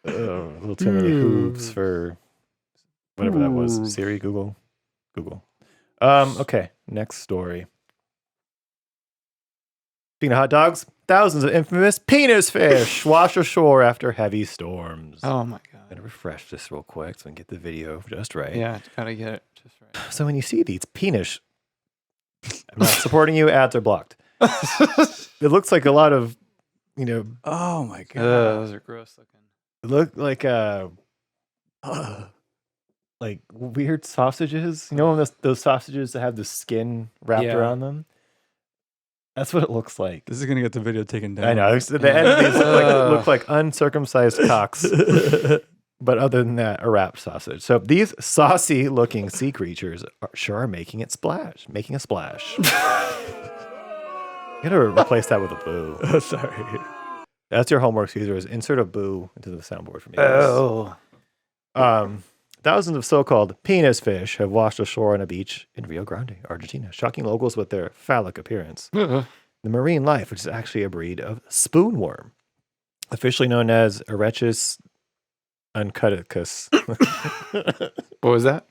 little too many hooves for whatever that was. Siri, Google. Okay, next story. Speaking of hot dogs, thousands of infamous penis fish wash ashore after heavy storms. Oh my god. I'm gonna refresh this real quick so we can get the video just right. Yeah, gotta get it just right. So when you see these penis, I'm not supporting you. Ads are blocked. It looks like a lot of, Oh my god. Those are gross looking. It look like weird sausages. You know those sausages that have the skin wrapped around them? That's what it looks like. This is gonna get the video taken down. I know. The entities look like uncircumcised cocks. But other than that, a wrapped sausage. So these saucy-looking sea creatures are making a splash. You gotta replace that with a boo. Oh, sorry. That's your homework, Caesar, is insert a boo into the soundboard for me. Oh. Thousands of so-called penis fish have washed ashore on a beach in Rio Grande, Argentina, shocking locals with their phallic appearance. The marine life, which is actually a breed of spoonworm, officially known as Eretus uncuticus. What was that?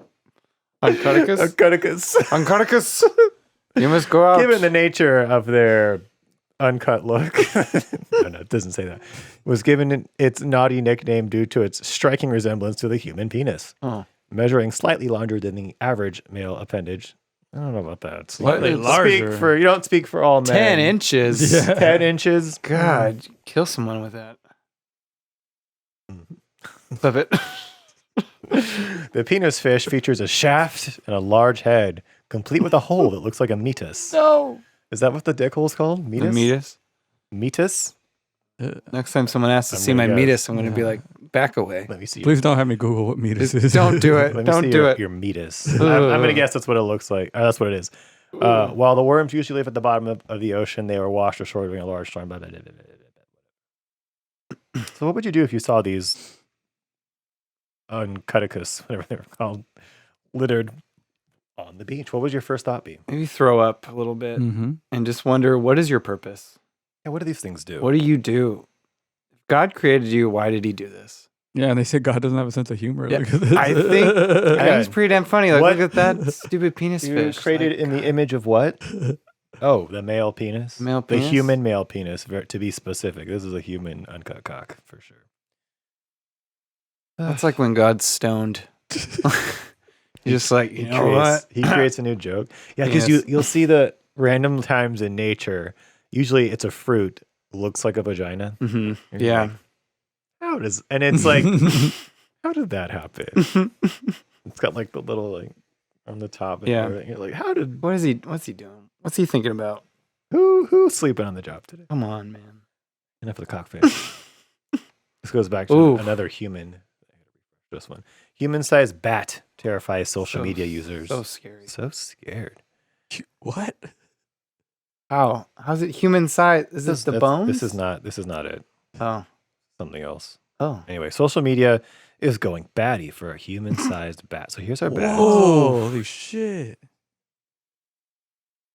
Uncuticus? Uncuticus? You must go out. Given the nature of their uncut look, no, it doesn't say that, was given its naughty nickname due to its striking resemblance to the human penis, measuring slightly larger than the average male appendage. I don't know about that. Slightly larger. You don't speak for all men. 10 inches. Yeah. 10 inches. God, kill someone with that. Flip it. The penis fish features a shaft and a large head, complete with a hole that looks like a meatus. No. Is that what the dick hole is called? The Meatus? meatus? Meatus? Next time someone asks to see my meatus, I'm going to be like, back away. Let me see. Please don't have me Google what meatus is. Don't do it. Let me Don't see do it. your meatus. I'm going to guess that's what it looks like. That's what it is. While the worms usually live at the bottom of the ocean, they were washed ashore during a large storm. So what would you do if you saw these uncuticus, whatever they were called, littered on the beach? What would your first thought be? Maybe throw up a little bit Mm-hmm. and just wonder, what is your purpose? Yeah, what do these things do? What do you do? If God created you, why did he do this? Yeah, and they say God doesn't have a sense of humor. Yeah, Look at this. I think it's pretty damn funny. Like, What? look at that stupid penis You fish. created Like, in the image of what? Oh, the male penis. Male The penis? human male penis, to be specific. This is a human uncut cock for sure. that's like when God's stoned. You're just like, you know what? He creates a new joke. Yeah, because you'll see the random times in nature. Usually it's a fruit, looks like a vagina. Mm-hmm. You're Yeah. like, how does? And it's like, how did that happen? It's got like the little like on the top. And Yeah. everything. You're like, how did? What's he doing? What's he thinking about? Who's sleeping on the job today? Come on, man. Enough of the cockfish. This goes back to Ooh. another human. This one, human-sized bat terrifies social media users. So scary. So scared. What? How? How's it human size? Is this the bones? This is not it. Oh. Something else. Oh. Anyway, social media is going batty for a human-sized bat. So here's our bat. Whoa, holy shit.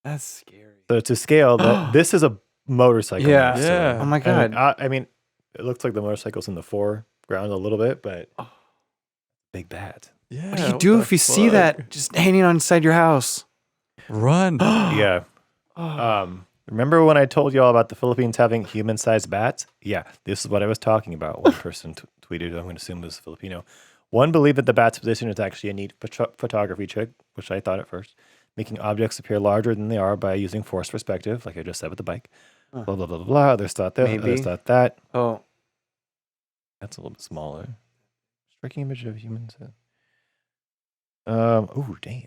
That's scary. So to scale, this is a motorcycle. Yeah. next to Yeah. it. Oh my God. I mean, it looks like the motorcycle's in the foreground a little bit, but big bat. Yeah. What do you do if you see that just hanging on inside your house? Run. Yeah. Remember when I told you all about the Philippines having human-sized bats? Yeah, this is what I was talking about. One person tweeted, I'm going to assume it was Filipino. One believed that the bat's position is actually a neat photography trick, which I thought at first, making objects appear larger than they are by using forced perspective, like I just said with the bike. Blah, blah, blah, blah, blah. Others thought that. Maybe. Others thought that. Oh. That's a little bit smaller. Striking image of humans. Oh, damn.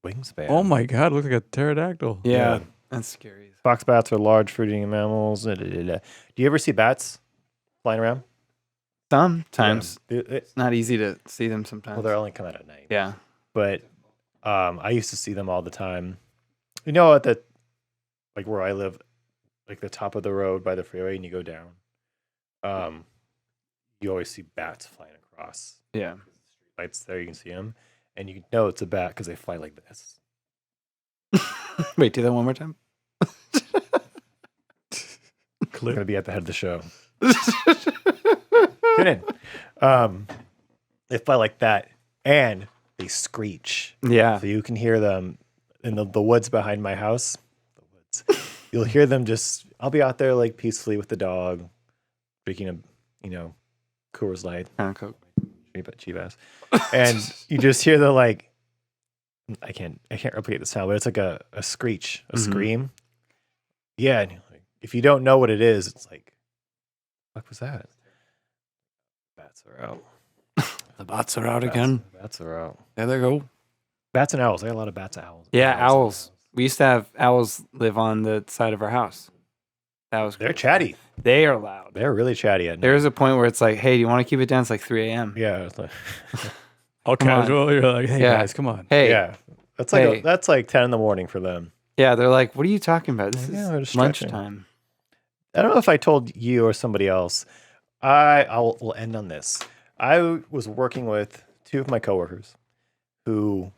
Wingspan. Oh my God, looks like a pterodactyl. Yeah. That's scary. Fox bats are large fruit-eating mammals. Da, da, da, da. Do you ever see bats flying around? Sometimes. Yeah. It's not easy to see them sometimes. Well, they're only come out at night. yeah. But I used to see them all the time. You know, at the like where I live, like the top of the road by the freeway, and you go down. You always see bats flying across. Yeah. Lights there, you can see them, and you know it's a bat because they fly like this. Wait, do that one more time. We're gonna be at the head of the show. Tune in. They fly like that, and they screech. Yeah. So you can hear them in the woods behind my house. The woods. You'll hear them just. I'll be out there like peacefully with the dog, drinking a, Coors Light, Coke. cheap ass, and you just hear the like. I can't replicate the sound, but it's like a screech, a scream. Yeah, and if you don't know what it is, it's like, what was that? Bats are out. The bats are out again. Bats are out. There they go. Bats and owls. I got a lot of bats and owls. Yeah, Bats and owls. We used to have owls live on the side of our house. That was They're chatty. They are loud. They're really chatty at night. There's a point where it's like, hey, do you want to keep it down? It's like 3 a.m. Yeah. It's like, All casual. You're like, hey, Yeah. guys, come on. Hey. yeah. That's like 10 in the morning for them. Yeah, they're like, what are you talking about? This we're is just stretching. lunchtime. I don't know if I told you or somebody else. We'll end on this. I was working with 2 of my coworkers who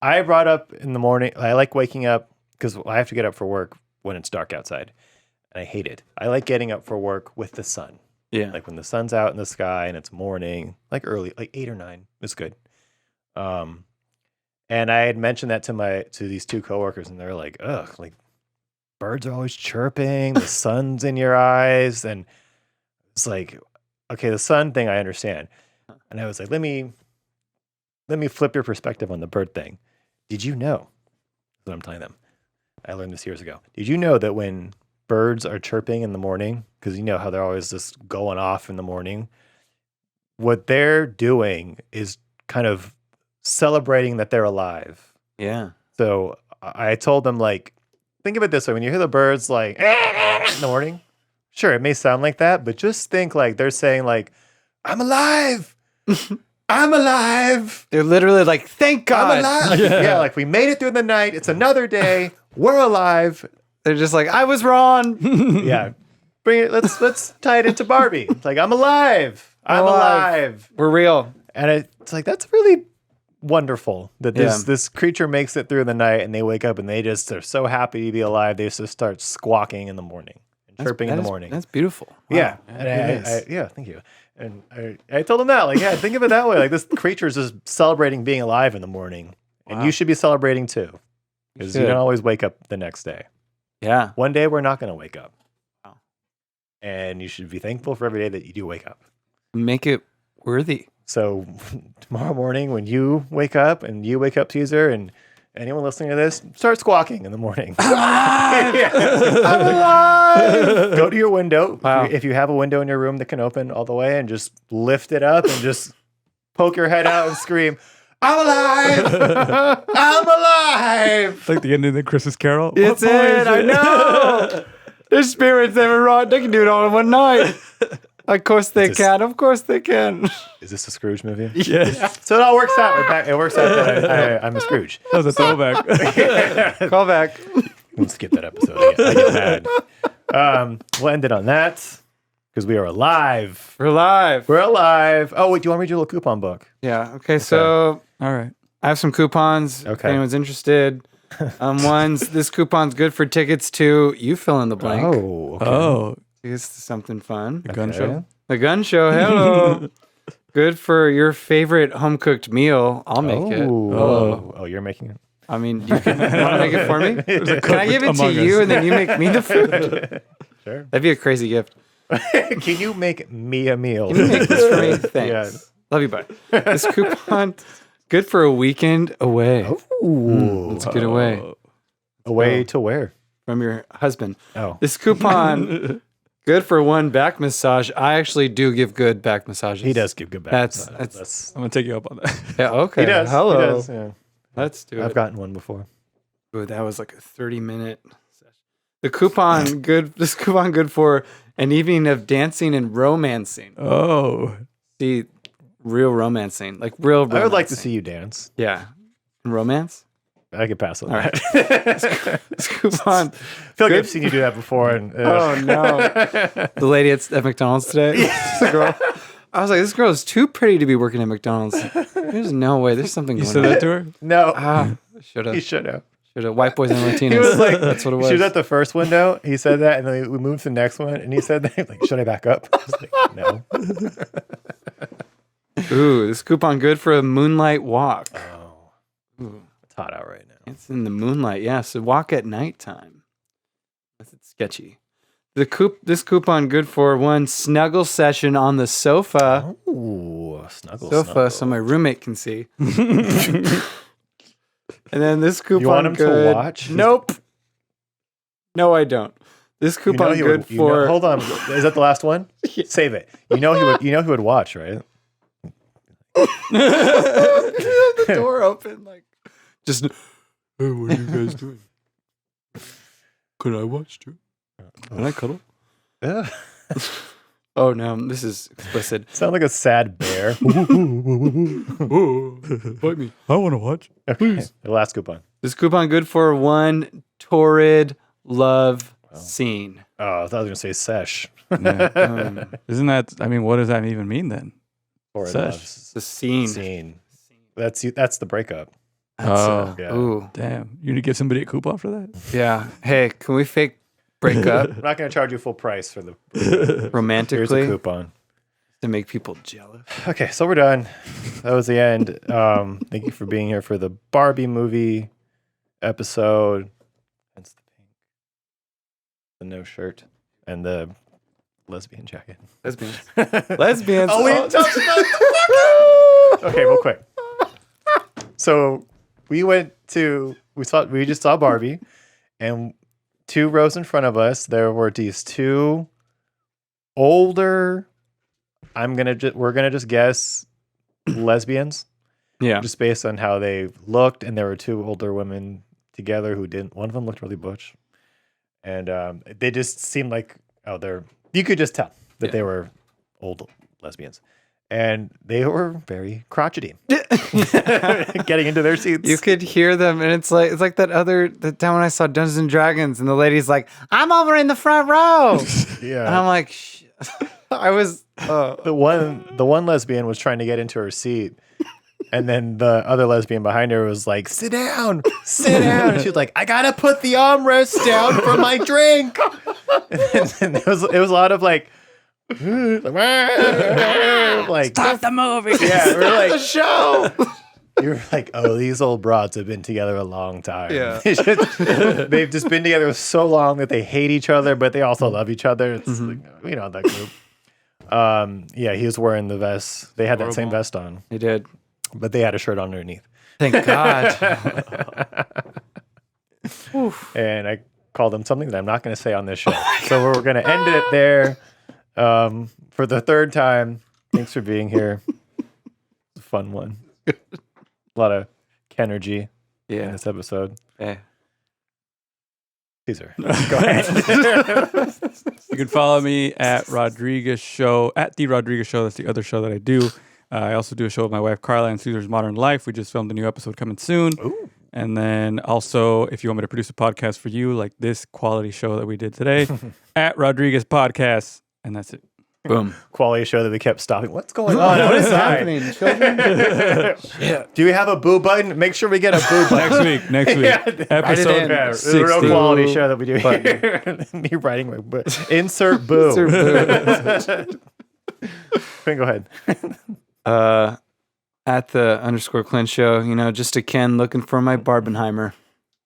I brought up in the morning. I like waking up because I have to get up for work when it's dark outside. And I hate it. I like getting up for work with the sun. Yeah. Like when the sun's out in the sky and it's morning, like early, like 8 or 9. It's good. And I had mentioned that to these 2 coworkers, and they're like, ugh, like birds are always chirping, the sun's in your eyes. And it's like, okay, the sun thing I understand. And I was like, let me flip your perspective on the bird thing. Did you know? That's what I'm telling them. I learned this years ago. Did you know that when birds are chirping in the morning, because you know how they're always just going off in the morning, what they're doing is kind of celebrating that they're alive. Yeah. So I told them, like, think of it this way. When you hear the birds like in the morning, sure, it may sound like that, but just think like they're saying like, I'm alive. I'm alive. They're literally like, thank God. I'm alive. Yeah, like we made it through the night. It's another day. We're alive. They're just like, I was wrong. Yeah. Bring it. Let's tie it into Barbie. It's like, I'm alive. I'm alive. We're real. And it's like, that's really wonderful that this creature makes it through the night and they wake up and they just are so happy to be alive. They just start squawking in the morning and chirping in the morning. That's beautiful. Wow. Yeah. And thank you. And I told them that, like, yeah, think of it that way. Like, this creature is just celebrating being alive in the morning. And you should be celebrating too. Because you don't always wake up the next day. Yeah. One day we're not going to wake up. Wow. And you should be thankful for every day that you do wake up. Make it worthy. So tomorrow morning when you wake up, Caesar, and anyone listening to this, start squawking in the morning. I'm alive! I'm alive! Go to your window. Wow. If you have a window in your room that can open all the way, and just lift it up and just poke your head out and scream, I'm alive! I'm alive! It's like the ending of the Christmas Carol. It's it. I know. There's spirits that were wrong. They can do it all in one night. Of course they can. Of course they can. Is this a Scrooge movie? Yes. So it all works out. It works out that I'm a Scrooge. That was a throwback. Call back. We'll skip that episode. I get mad. We'll end it on that because we are alive. We're live. We're alive. Oh, wait. Do you want to read your little coupon book? Yeah. Okay. So All right. I have some coupons. If Okay. anyone's interested. This coupon's good for tickets to you fill in the blank. Oh, okay. Oh, It's something fun. the gun show. The gun show. Hello. Good for your favorite home cooked meal. I'll make it. Oh, you're making it? I mean, you want to make it for me? Can I give it to Among you Us. and then you make me the food? Sure. That'd be a crazy gift. Can you make me a meal? Can you make this for me? Thanks. Yeah. Love you, bye. This coupon, good for a weekend away. Ooh. Let's get away Away to where? from your husband. Oh. This coupon, good for one back massage. I actually do give good back massages. He does give good back. That's I'm gonna take you up on that. yeah. Okay. He does. Hello. He does, yeah. Let's do I've it. gotten one before. Ooh, that was like a 30-minute session. The coupon good. This coupon good for an evening of dancing and romancing. Oh, See, real romancing, like real. Romancing. I would like to see you dance. Yeah, and romance. I could pass on All that. right. This coupon. I feel like I've seen you do that before. And, Oh no! The lady at McDonald's today. This girl. I was like, this girl is too pretty to be working at McDonald's. There's no way. There's something you going said on. that to her? No, Should he have. should have. Should have. White boys and Latinos. He was like, that's what it was. She was at the first window. He said that, and then we moved to the next one, and he said that. Like, should I back up? I was like, no. Ooh, this coupon good for a moonlight walk. Oh, Ooh, it's hot out right now. it's in the moonlight. Yeah, so walk at nighttime. That's sketchy. This coupon good for one snuggle session on the sofa. Ooh, snuggle. So my roommate can see. And then this coupon You want him good. to watch? Nope. No, I don't. This coupon he good would, for. hold on. Is that the last one? Yeah. Save it. You know he would watch, right? the door open, like just. Hey, what are you guys doing? Could I watch too? Can I cuddle? Yeah. Oh no, this is explicit. Sound like a sad bear. Bite me. I want to watch. Please. The last coupon. This coupon good for one torrid love scene. Oh, I thought I was gonna say sesh. Yeah. Isn't that? I mean, what does that even mean then? Or Sesh. The scene. Scene. That's the breakup. That's Ooh. Damn. You need to give somebody a coupon for that? Yeah. Hey, can we fake break up I'm not gonna charge you full price for the Here's a romantically coupon. to make people jealous? Okay, so we're done. That was the end. Thank you for being here for the Barbie movie episode. That's the pink. The no shirt and the lesbian jacket. Lesbians. Lesbians. Oh, we touched that. Okay, real quick. So we just saw Barbie, and 2 rows in front of us, there were these 2 older. We're gonna just guess lesbians. Yeah. Just based on how they looked, and there were 2 older women together who didn't. One of them looked really butch, and they just seemed like you could just tell that they were old lesbians, and they were very crotchety, getting into their seats. You could hear them, and it's like the time when I saw Dungeons and Dragons, and the lady's like, "I'm over in the front row," Yeah, and I'm like, I was the one lesbian was trying to get into her seat, and then the other lesbian behind her was like, "Sit down, sit down." And she was like, "I gotta put the armrest down for my drink." And it was a lot of like Stop the movie. Yeah, we're like the show. You're like, oh, these old broads have been together a long time. Yeah. They've just been together so long that they hate each other, but they also love each other. It's like, that group. Yeah, he was wearing the vest. They had that same vest on. He did. But they had a shirt underneath. Thank God. And I called them something that I'm not going to say on this show. So we're going to end it there for the 3rd time. Thanks for being here. It's a fun one. A lot of Kenergy in this episode. Hey. Caesar, go ahead. You can follow me at Rodriguez Show, at The Rodriguez Show. That's the other show that I do. I also do a show with my wife, Carla, and Caesar's Modern Life. We just filmed a new episode coming soon. Ooh. And then also, if you want me to produce a podcast for you, like this quality show that we did today, at Rodriguez Podcast. And that's it. Boom. Quality show that we kept stopping. What's going on? What is happening, children? Yeah. Do we have a boo button? Make sure we get a boo button. Next week. Yeah. Episode It's a real 60. quality show that we do here. Me writing my boo. Insert boo. Go ahead. At the _Clint show, just a Ken looking for my Barbenheimer.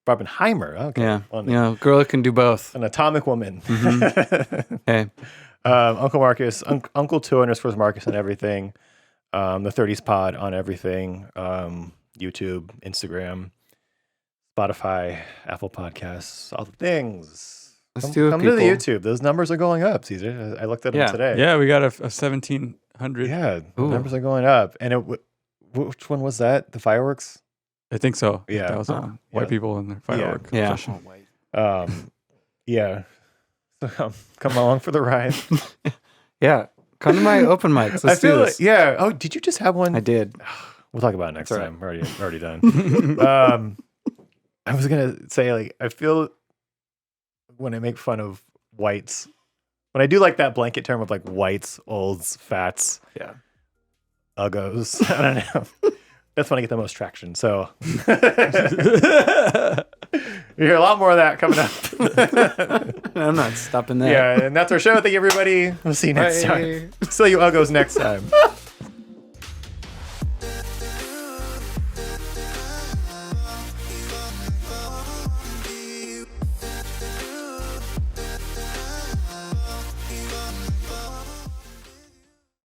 Barbenheimer. Okay. Yeah. Girl that can do both. An atomic woman. Hey. Uncle Marcus, Uncle 2 _ Marcus on everything. The 30s Pod on everything. YouTube, Instagram, Spotify, Apple Podcasts, all the things. Come to the YouTube. Those numbers are going up, Caesar. I looked at them today. Yeah, we got a 1,700. Yeah, the numbers are going up. And which one was that? The fireworks? I think so. Yeah. That was white people in their firework. Yeah. Yeah. So come along for the ride. Yeah. Come to my open mics. Let's do this. Yeah. Oh, did you just have one? I did. We'll talk about it next time. We're already done. I was gonna say, I feel when I make fun of whites, when I do that blanket term of whites, olds, fats, uggos. I don't know. That's when I get the most traction. So you hear a lot more of that coming up. I'm not stopping that. Yeah, and that's our show. Thank you, everybody. We'll see you next time. See you uggos next time.